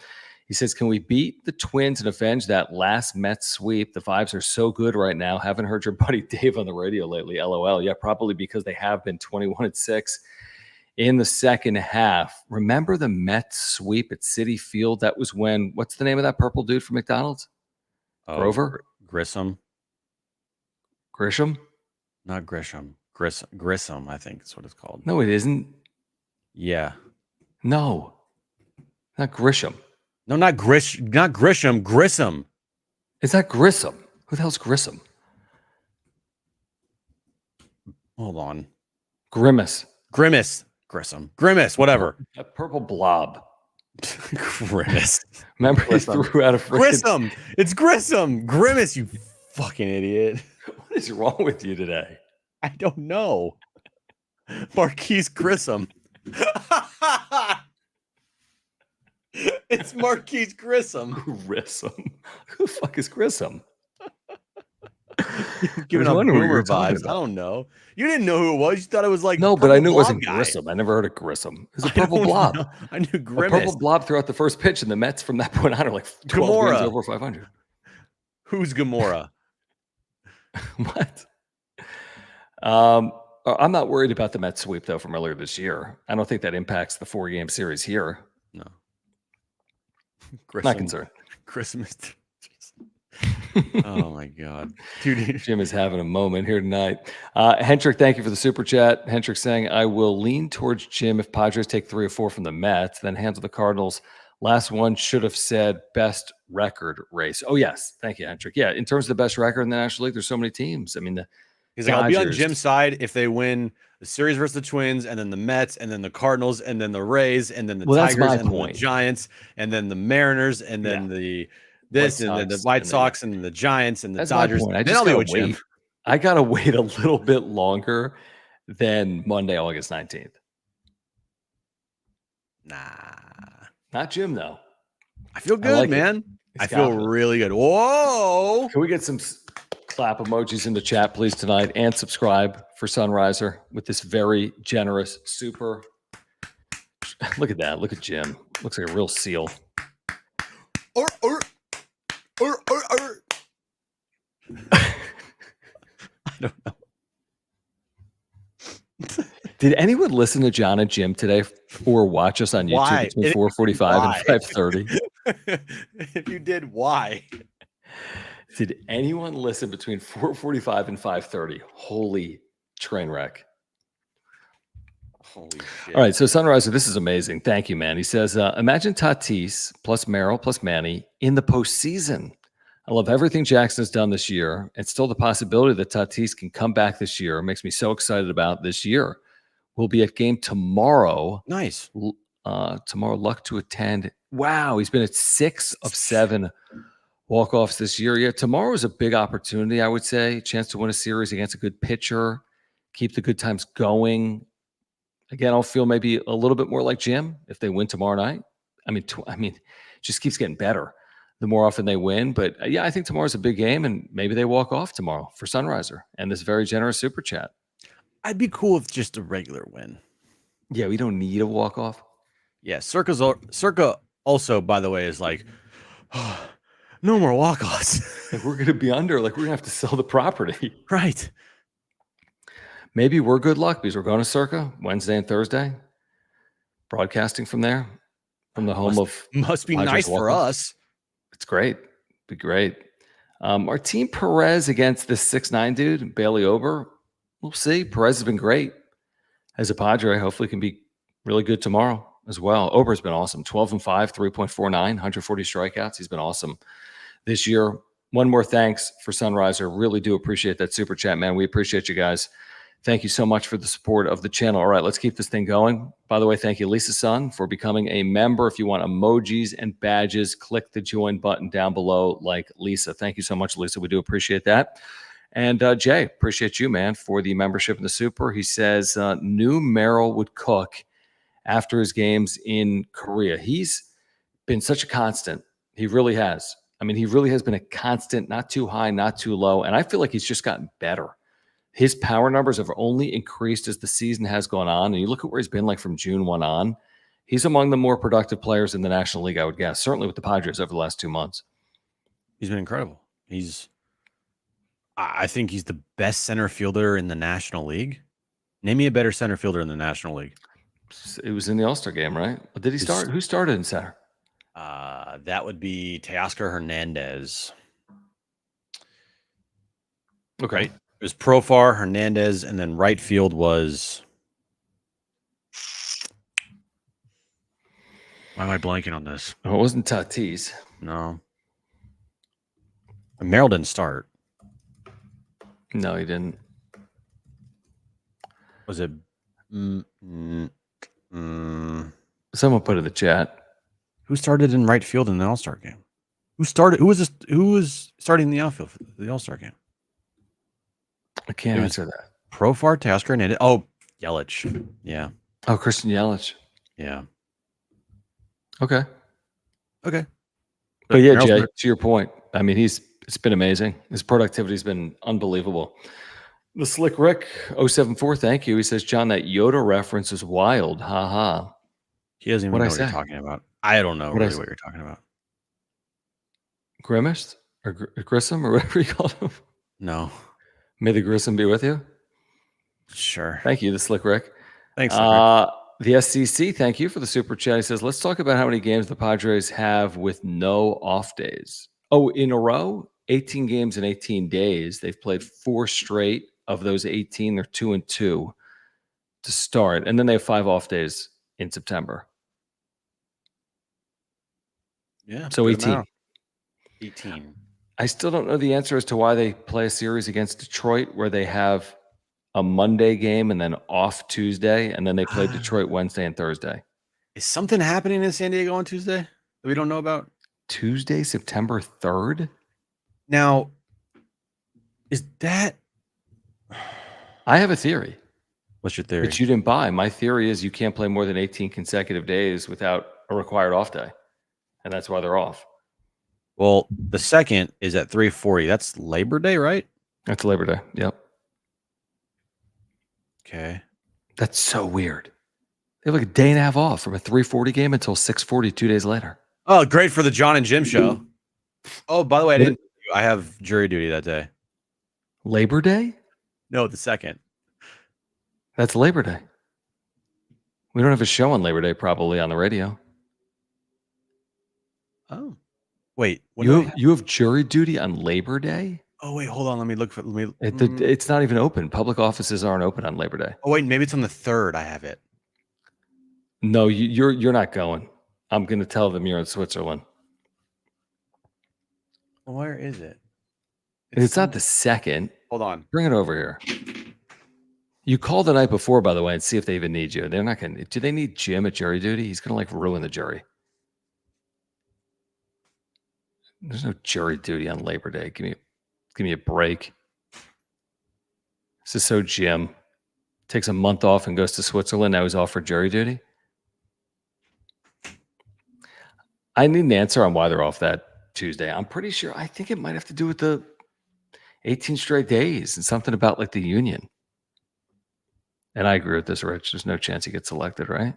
He says, can we beat the Twins and avenge that last Mets sweep? The vibes are so good right now. Haven't heard your buddy Dave on the radio lately. LOL. Yeah, probably because they have been 21-6 in the second half. Remember the Mets sweep at Citi Field? That was when, what's the name of that purple dude from McDonald's? Grover? Grisham? Not Grisham. Grissom, I think is what it's called. No, it isn't. Yeah. No, not Grisham. No, not Grisham. Grissom. Is that Grissom? Who the hell's Grissom? Hold on. Grimace. Grissom. Grimace. Whatever. That purple blob. Grimace. Remember he threw out a freaking... Grissom. It's Grissom. Grimace, you fucking idiot. What is wrong with you today? I don't know. Marquise Grissom. It's Marquise Grissom. Grissom. Who the fuck is Grissom? Giving I was up wondering what you were boomer talking vibes. I about. don't know. You didn't know who it was. You thought it was like No, but I purple knew it blob wasn't guy. Grissom. I never heard of Grissom. It was a I purple don't blob. know. I knew A Grimace. purple blob throughout the first pitch, and the Mets from that point on are like 12 Gamora. games over 500. Who's Gamora? What? I'm not worried about the Mets sweep, though, from earlier this year. I don't think that impacts the 4-game series here. No. Not concerned. Christmas. Oh my God. Dude. Jim is having a moment here tonight. Hendrick, thank you for the super chat. Hendrick saying, I will lean towards Jim if Padres take 3 or 4 from the Mets, then handle the Cardinals. Last one should have said best record race. Oh, yes. Thank you, Hendrick. Yeah, in terms of the best record in the National League, there's so many teams. I mean, He's like, I'll be on Dodgers. Jim's side if they win the series versus the Twins, and then the Mets, and then the Cardinals, and then the Rays, and then the Well, that's Tigers, my and then point. the Giants, and then the Mariners, and then this, and then the White Sox, and then the Giants, and the That's Dodgers. my point. I Then just I'll be gotta with Jim. wait. I gotta wait a little bit longer than Monday, August 19th. Nah. Not Jim, though. I feel good, like it. man. He's I feel confident. really good. Whoa. Can we get some clap emojis in the chat, please, tonight? And subscribe for Sunriser with this very generous super. Look at that. Look at Jim. Looks like a real seal. I don't know. Did anyone listen to John and Jim today or watch us on YouTube Why? between 4:45 and 5:30? If you did, why? Did anyone listen between 4:45 and 5:30? Holy train wreck. Holy shit. All right, so Sunriser, this is amazing. Thank you, man. He says, imagine Tatis plus Merrill plus Manny in the postseason. I love everything Jackson has done this year. And still the possibility that Tatis can come back this year makes me so excited about this year. We'll be at game tomorrow. Nice. Tomorrow, luck to attend. Wow, he's been at 6 of 7 walk-offs this year. Yeah, tomorrow is a big opportunity, I would say. Chance to win a series against a good pitcher, keep the good times going. Again, I'll feel maybe a little bit more like Jim if they win tomorrow night. I mean, it just keeps getting better the more often they win. But yeah, I think tomorrow's a big game, and maybe they walk off tomorrow for Sunriser and this very generous super chat. I'd be cool with just a regular win. Yeah, we don't need a walk-off. Yeah, Circa also, by the way, is like, no more walk-offs. Like we're going to be under. Like we're going to have to sell the property. Right. Maybe we're good luck because we're going to Circa Wednesday and Thursday. Broadcasting from there, from the home of Must be Padres nice for walk-off. us. It's great. Be great. Martin Perez against this 6'9" dude, Bailey Ober. We'll see. Perez has been great as a Padre. Hopefully can be really good tomorrow as well. Ober's been awesome. 12-5, 3.49, 140 strikeouts. He's been awesome this year. One more thanks for Sunriser. Really do appreciate that super chat, man. We appreciate you guys. Thank you so much for the support of the channel. All right, let's keep this thing going. By the way, thank you, Lisa Sun, for becoming a member. If you want emojis and badges, click the join button down below like Lisa. Thank you so much, Lisa. We do appreciate that. And Jay, appreciate you, man, for the membership in the super. He says, knew Merrill would cook after his games in Korea. He's been such a constant. He really has. I mean, he really has been a constant, not too high, not too low. And I feel like he's just gotten better. His power numbers have only increased as the season has gone on. And you look at where he's been like from June 1 on. He's among the more productive players in the National League, I would guess, certainly with the Padres over the last 2 months. He's been incredible. I think he's the best center fielder in the National League. Name me a better center fielder in the National League. It was in the All-Star game, right? Did he start? Who started in center? That would be Teoscar Hernandez. Okay. Right? It was Profar, Hernandez, and then right field was... Why am I blanking on this? Oh, it wasn't Tatis. No. Merrill didn't start. No, he didn't. Was it? Someone put it in the chat. Who started in right field in the All-Star game? Who started? Who was starting the outfield for the All-Star game? I can't It was- answer that. Profar, Tasker, and Yelich. Yeah. Oh, Christian Yelich. Yeah. Okay. Okay. But yeah, Merrill's Jay, better. to your point, I mean, it's been amazing. His productivity's been unbelievable. The Slick Rick 074, thank you. He says, John, that Yoda reference is wild. Ha ha. He doesn't even What'd know I what you're say? talking about. I don't know What'd I really say? what you're talking about. Grimace or Grissom or whatever you called him. No. May the Grissom be with you. Sure. Thank you, the Slick Rick. Thanks. Rick. The SCC, thank you for the super chat. He says, let's talk about how many games the Padres have with no off days. Oh, in a row, 18 games in 18 days. They've played 4 straight. Of those 18, they're 2-2 to start. And then they have 5 off days in September. Yeah. So good 18. amount. 18. I still don't know the answer as to why they play a series against Detroit where they have a Monday game and then off Tuesday, and then they play Detroit Wednesday and Thursday. Is something happening in San Diego on Tuesday that we don't know about? Tuesday, September 3rd? Now, is that... I have a theory. What's your theory? Which you didn't buy. My theory is you can't play more than 18 consecutive days without a required off day. And that's why they're off. Well, the second is at 3:40. That's Labor Day, right? That's Labor Day. Yep. Okay. That's so weird. They have like a day and a half off from a 3:40 game until 6:40 2 days later. Oh, great for the John and Jim show. Oh, by the way, I have jury duty that day. Labor Day? No, the second. That's Labor Day. We don't have a show on Labor Day probably on the radio. Oh. Wait. You have jury duty on Labor Day? Oh, wait, hold on. Let me look for It's not even open. Public offices aren't open on Labor Day. Oh, wait, maybe it's on the 3rd. I have it. No, you're not going. I'm going to tell them you're in Switzerland. Well, where is it? It's not the second. Hold on. Bring it over here. You call the night before, by the way, and see if they even need you. They're not going to. Do they need Jim at jury duty? He's going to like ruin the jury. There's no jury duty on Labor Day. Give me a break. This is so Jim. Takes a month off and goes to Switzerland. Now he's off for jury duty. I need an answer on why they're off that Tuesday. I'm pretty sure. I think it might have to do with the 18 straight days and something about like the union. And I agree with this, Rich. There's no chance he gets selected, right?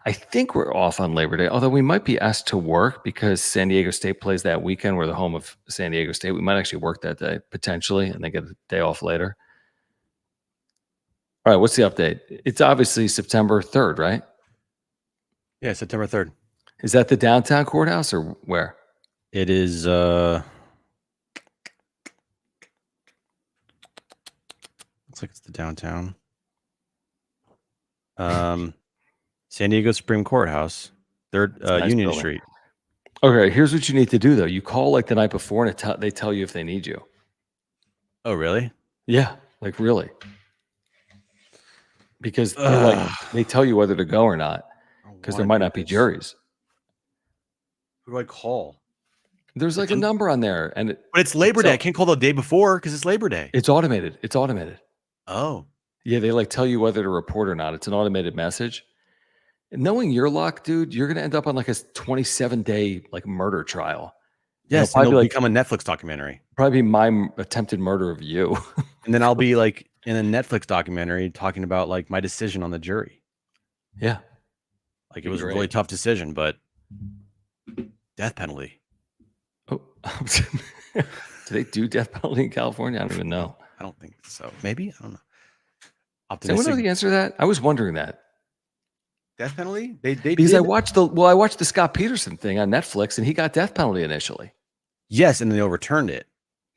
I think we're off on Labor Day, although we might be asked to work because San Diego State plays that weekend. We're the home of San Diego State. We might actually work that day, potentially, and then get a day off later. All right, what's the update? It's obviously September 3rd, right? Yeah, September 3rd. Is that the downtown courthouse or where? It is looks like it's the downtown. San Diego Supreme Courthouse, 3rd Nice Union building. Street. Okay, here's what you need to do, though. You call like the night before, and they tell you if they need you. Oh, really? Yeah, like really. Because they tell you whether to go or not, because there might not be juries. Who do I call? There's like a number on there, and But it's Labor Day. I can't call the day before because it's Labor Day. it's automated. It's automated. Oh. Yeah, they like tell you whether to report or not. It's an automated message. And knowing your luck, dude, you're gonna end up on like a 27-day like murder trial. Yes, it'll it'll like become a Netflix documentary. probably my attempted murder of you. And then I'll be like in a Netflix documentary talking about like my decision on the jury. Yeah, Like it was a really tough decision, but death penalty. Oh, do they do death penalty in California? I don't even know. I don't think so. Maybe I don't know. Does anyone know the answer to that? I was wondering that. Death penalty? They Because did. I watched the Scott Peterson thing on Netflix, and he got death penalty initially. Yes, and then they overturned it.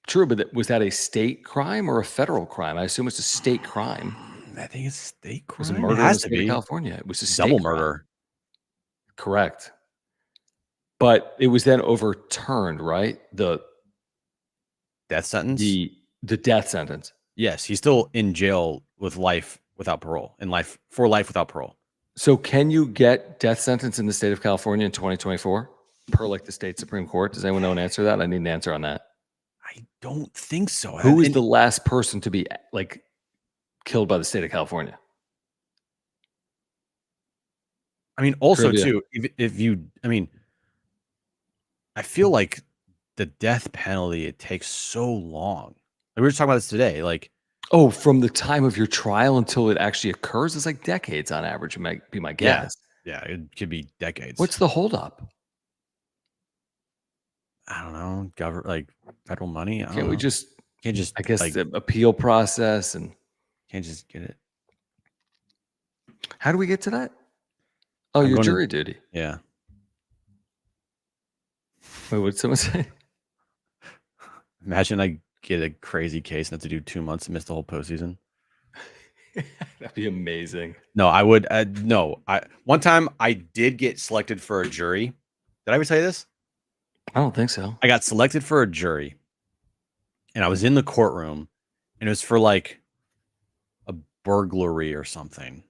True, but was that a state crime or a federal crime? I assume it's a state crime. I think it's state It was crime. a murder It in has the to state of be California. It was a state double crime. murder. Correct. But it was then overturned, right? The Death sentence? the death sentence. Yes, he's still in jail with life without parole, for life without parole. So can you get death sentence in the state of California in 2024 per like the state Supreme Court? Does anyone know an answer to that? I need an answer on that. I don't think so. Who is the last person to be like killed by the state of California? I mean, also Trivia. too, I feel like the death penalty, it takes so long. Like, we were just talking about this today. Like, Oh, from the time of your trial until it actually occurs, it's like decades on average. Might be my guess. yeah, it could be decades. What's the holdup? I don't know, like federal money. I Can't don't we know. just? Can't just I guess like the appeal process and can't just get it. how do we get to that? Oh, I'm your going to- jury duty. Yeah. Wait, what did someone say? Imagine I get a crazy case and have to do 2 months and miss the whole postseason. That'd be amazing. No, I would. No, one time I did get selected for a jury. Did I ever tell you this? I don't think so. I got selected for a jury, and I was in the courtroom, and it was for like a burglary or something.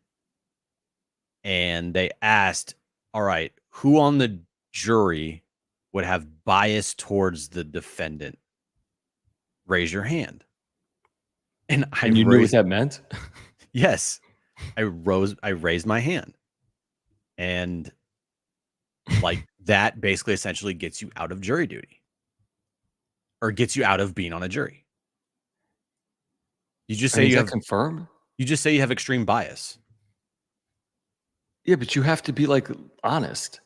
And they asked, "All right, who on the jury would have bias towards the defendant? Raise your hand." And I And you knew what that meant? Yes. I raised my hand. And like that basically essentially gets you out of jury duty. Or gets you out of being on a jury. You just say Is you that have confirmed? you just say you have extreme bias. Yeah, but you have to be like honest.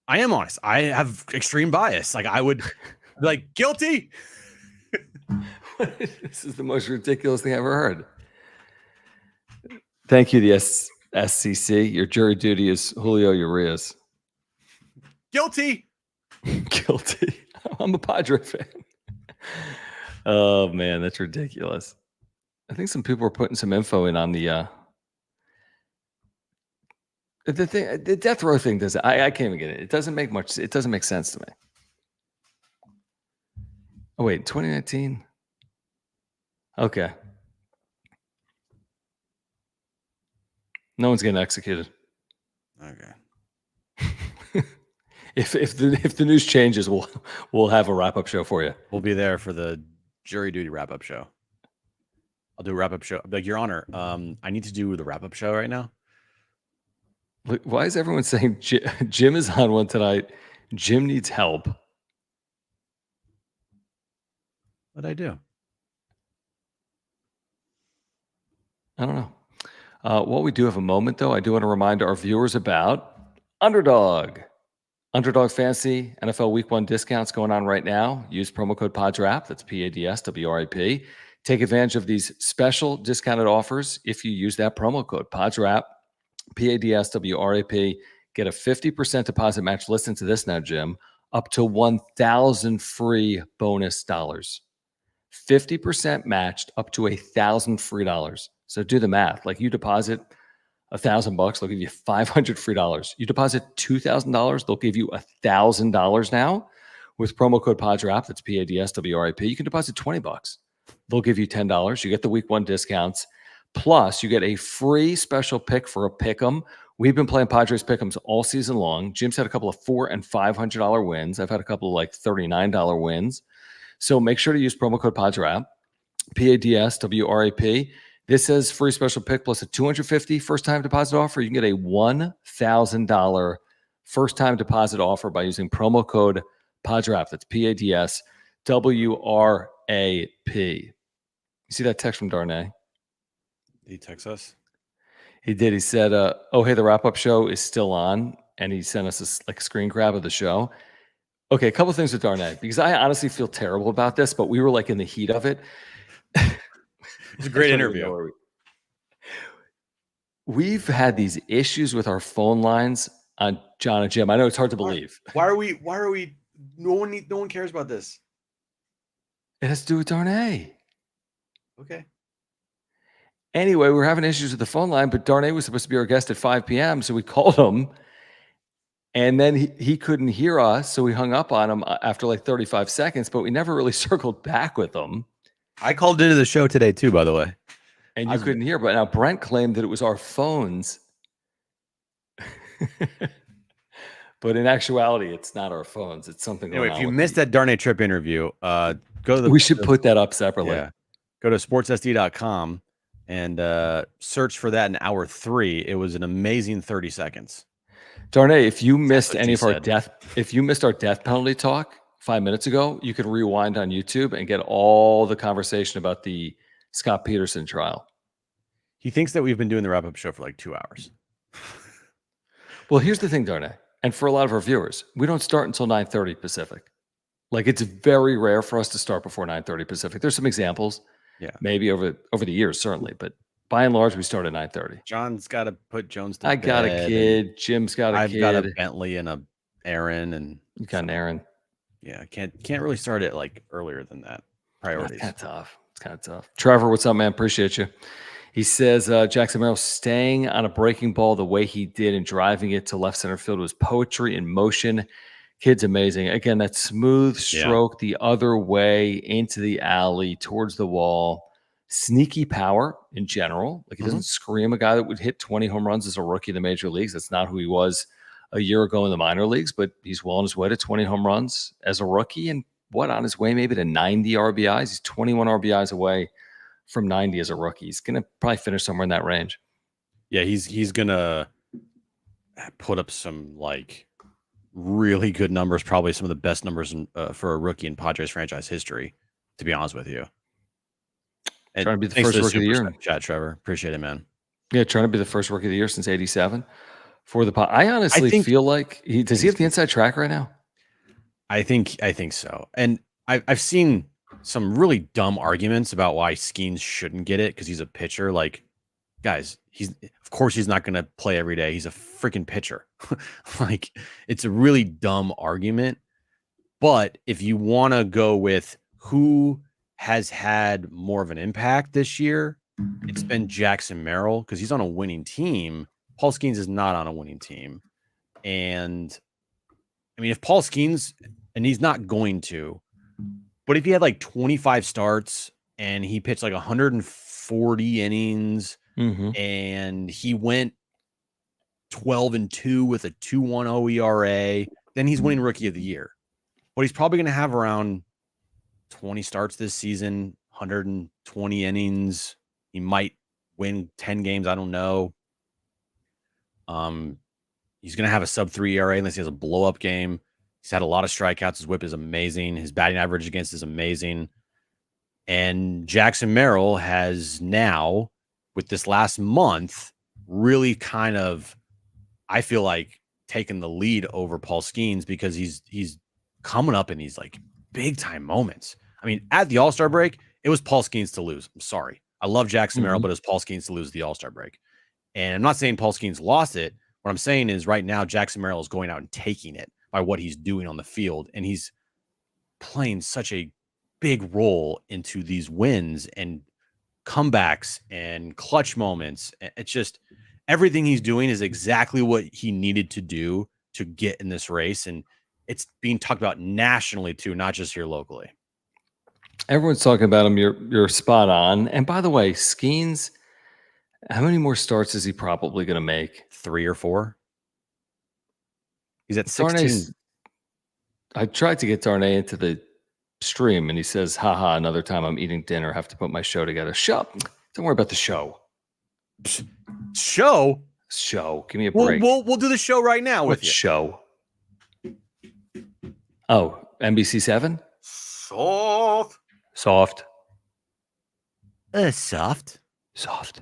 I am honest. I have extreme bias. Like I would be like guilty. This is the most ridiculous thing I've ever heard. Thank you, the SCC. Your jury duty is Julio Urias. Guilty. Guilty. I'm a Padre fan. Oh man, that's ridiculous. I think some people were putting some info in on the thing. The death row thing doesn't. I can't even get it. It doesn't make much. It doesn't make sense to me. Oh wait, 2019. Okay. No one's getting executed. Okay. If the news changes, we'll have a wrap-up show for you. We'll be there for the jury duty wrap-up show. I'll do a wrap-up show. I'll be like, Your Honor, I need to do the wrap-up show right now. Look, why is everyone saying Jim is on one tonight? Jim needs help. What'd I do? I don't know. While we do have a moment, though, I do want to remind our viewers about Underdog. Underdog Fantasy NFL Week 1 discounts going on right now. Use promo code PADSWRAP. That's PADSWRAP. Take advantage of these special discounted offers if you use that promo code PADSWRAP. PADSWRAP. Get a 50% deposit match. Listen to this now, Jim. Up to 1,000 free bonus dollars. 50% matched up to 1,000 free dollars. So do the math. Like you deposit $1,000, they'll give you $500 free dollars. You deposit $2,000, they'll give you $1,000 now with promo code PADSWRAP. That's PADSWRAP. You can deposit $20. They'll give you $10. You get the week 1 discounts. Plus, you get a free special pick for a pick'em. We've been playing Padres pick'ems all season long. Jim's had a couple of $400 and $500 wins. I've had a couple of like $39 wins. So make sure to use promo code PADSWRAP, PADSWRAP. This says free special pick plus a $250 first-time deposit offer. You can get a $1,000 first-time deposit offer by using promo code PADSWRAP. That's PADSWRAP. You see that text from Darnay? Did he text us? He did. He said, oh, hey, the wrap-up show is still on. And he sent us a screen grab of the show. Okay, a couple things with Darnay, because I honestly feel terrible about this, but we were like in the heat of it. It's a great interview. We've had these issues with our phone lines on John and Jim. I know it's hard to believe. Why are we no one cares about this. It has to do with Darnay. Okay. Anyway, we're having issues with the phone line, but Darnay was supposed to be our guest at 5 p.m. So we called him And then he couldn't hear us, so we hung up on him after like 35 seconds, but we never really circled back with him. I called into the show today too, by the way. And you couldn't hear. But now Brent claimed that it was our phones. But in actuality, it's not our phones. It's something going Anyway, on. if you with missed that Darnay Trip interview, go to the. We should put that up separately. Yeah, go to sportssd.com and search for that in hour 3. It was an amazing 30 seconds. Darnay, if you missed what any she of our said. if you missed our death penalty talk 5 minutes ago, you can rewind on YouTube and get all the conversation about the Scott Peterson trial. He thinks that we've been doing the wrap-up show for like 2 hours. Well, here's the thing, Darnay, and for a lot of our viewers, we don't start until 9:30 Pacific. Like, it's very rare for us to start before 9:30 Pacific. There's some examples, maybe over the years, certainly, but by and large, we start at 9:30. John's got to put Jones to I bed. got a kid. Jim's got a kid. I've got a Bentley and a Aaron, and you got an Aaron. Yeah, can't really start it like earlier than that. Priorities. It's kind of tough. Trevor, what's up, man? Appreciate you. He says Jackson Merrill staying on a breaking ball the way he did and driving it to left center field was poetry in motion. Kid's amazing. Again, that smooth stroke the other way into the alley towards the wall. Sneaky power in general. Like, he doesn't scream a guy that would hit 20 home runs as a rookie in the major leagues. That's not who he was a year ago in the minor leagues, but he's well on his way to 20 home runs as a rookie and on his way maybe to 90 RBIs. He's 21 RBIs away from 90 as a rookie. He's going to probably finish somewhere in that range. Yeah, he's going to put up some like really good numbers, probably some of the best numbers for a rookie in Padres franchise history, to be honest with you. And trying to be the first rookie of the year. Chat, Trevor. Appreciate it, man. Yeah, trying to be the first rookie of the year since 87 for the Padres. I honestly feel like does he have the inside track right now? I think so. And I've seen some really dumb arguments about why Skeens shouldn't get it because he's a pitcher. Like, guys, of course he's not going to play every day. He's a freaking pitcher. Like, it's a really dumb argument. But if you want to go with who has had more of an impact this year, it's been Jackson Merrill because he's on a winning team. Paul Skeens is not on a winning team. And I mean, if Paul Skeens, and he's not going to, but if he had like 25 starts and he pitched like 140 innings and he went 12-2 with a 2.10 ERA, then he's winning Rookie of the Year. But he's probably going to have around 20 starts this season, 120 innings. He might win 10 games. I don't know. He's going to have a sub-3 ERA unless he has a blow-up game. He's had a lot of strikeouts. His whip is amazing. His batting average against is amazing. And Jackson Merrill has now, with this last month, really kind of, I feel like, taken the lead over Paul Skeens because he's coming up in these like big-time moments. I mean, at the All-Star break, it was Paul Skeens to lose. I'm sorry. I love Jackson Merrill, but it was Paul Skeens to lose the All-Star break. And I'm not saying Paul Skeens lost it. What I'm saying is right now, Jackson Merrill is going out and taking it by what he's doing on the field. And he's playing such a big role into these wins and comebacks and clutch moments. It's just everything he's doing is exactly what he needed to do to get in this race. And it's being talked about nationally too, not just here locally. Everyone's talking about him. You're spot on. And by the way, Skeens, how many more starts is he probably going to make? 3 or 4. He's at 16. I tried to get Darnay into the stream, and he says, haha, another time I'm eating dinner. Have to put my show together. Don't worry about the show. Show? Give me a break. We'll do the show right now with you. Show? Oh, NBC 7? Soft. Soft. Soft. Soft.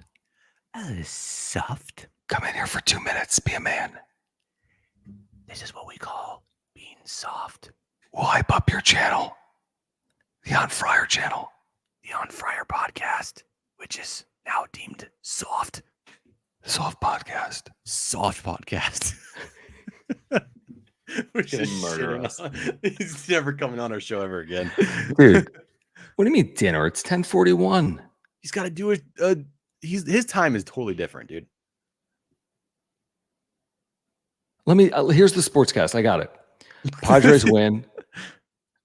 Soft. Come in here for 2 minutes. Be a man. This is what we call being soft. We'll hype up your channel. The On Fryer channel. The On Fryer podcast, which is now deemed soft. Soft podcast. Soft podcast. We're going to murder us. He's never coming on our show ever again. Dude, what do you mean dinner? It's 10:41. He's got to do it. His time is totally different, dude. Here's the sportscast. I got it. Padres win.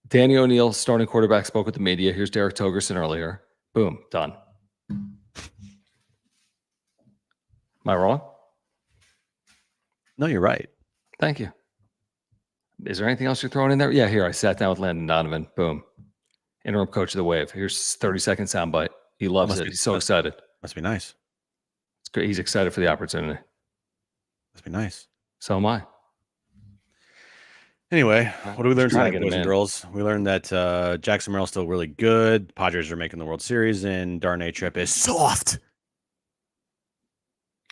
Danny O'Neill, starting quarterback, spoke with the media. Here's Derek Togerson earlier. Boom, done. Am I wrong? No, you're right. Thank you. Is there anything else you're throwing in there? Yeah, here. I sat down with Landon Donovan. Boom. Interim coach of the Wave. Here's 30-second soundbite. He loves it. He's so excited. Must be nice. It's great. He's excited for the opportunity. Must be nice. So am I. Anyway, what do we learn Trying tonight, to get boys him and in. girls? We learned that Jackson Merrill's still really good. Padres are making the World Series, and Darnay trip is soft.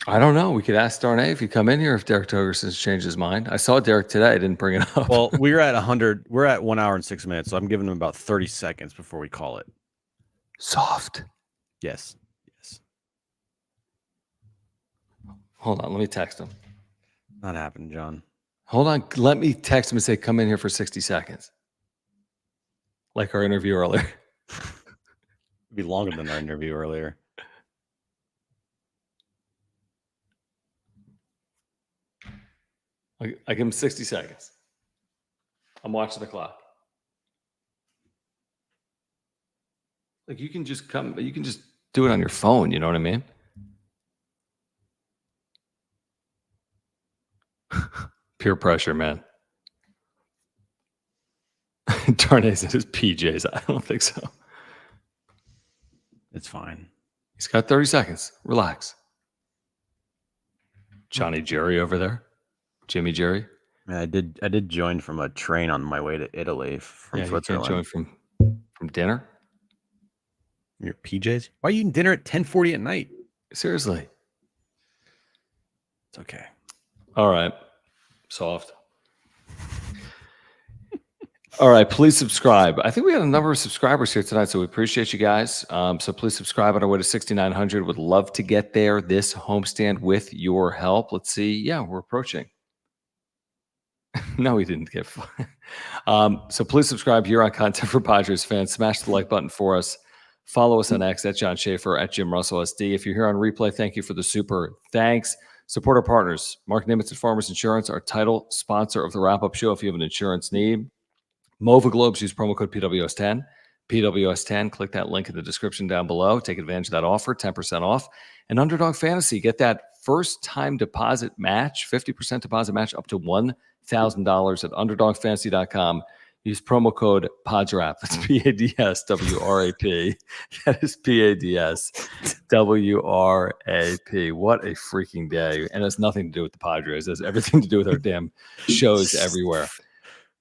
I don't know. We could ask Darnay if he'd come in here if Derek Togerson's changed his mind. I saw Derek today. I didn't bring it up. Well, we're at 100. We're at 1 hour and 6 minutes, so I'm giving him about 30 seconds before we call it. Soft. Yes. Hold on. Let me text him. Not happening, John. Hold on. Let me text him and say, come in here for 60 seconds. Like our interview earlier. It'd be longer than our interview earlier. I give him 60 seconds. I'm watching the clock. Like you can just come, you can just do it on your phone. You know what I mean? Peer pressure, man. Darnay's in his PJs. I don't think so. It's fine. He's got 30 seconds. Relax. Johnny Jerry over there. Jimmy Jerry. Man, I did join from a train on my way to Italy from Switzerland. You can't join from dinner. Your PJs? Why are you eating dinner at 10:40 at night? Seriously. It's okay. All right. Soft. All right. Please subscribe. I think we had a number of subscribers here tonight, so we appreciate you guys. So please subscribe on our way to 6,900. Would love to get there this homestand with your help. Let's see. Yeah, we're approaching. No, we didn't get so please subscribe here on Content for Padres fans. Smash the like button for us. Follow us on X at John Schaefer, at Jim Russell SD. If you're here on replay, thank you for the super thanks. Support our partners. Mark Nimitz at Farmers Insurance, our title sponsor of the wrap-up show. If you have an insurance need, Mova Globes, use promo code PWS10. PWS10, click that link in the description down below. Take advantage of that offer, 10% off. And Underdog Fantasy, get that first-time deposit match, 50% deposit match up to $1,000 at underdogfantasy.com. Use promo code PADSWRAP. That's PADSWRAP. That is PADSWRAP. What a freaking day. And it has nothing to do with the Padres. It has everything to do with our damn shows everywhere.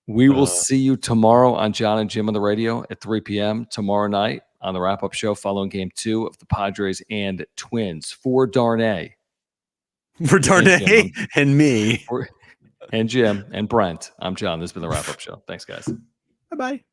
We will see you tomorrow on John and Jim on the radio at 3 p.m. tomorrow night on the wrap-up show following Game 2 of the Padres and Twins. For Darnay. For Darnay and me. And Jim and Brent. I'm John. This has been the wrap-up show. Thanks, guys. Bye-bye.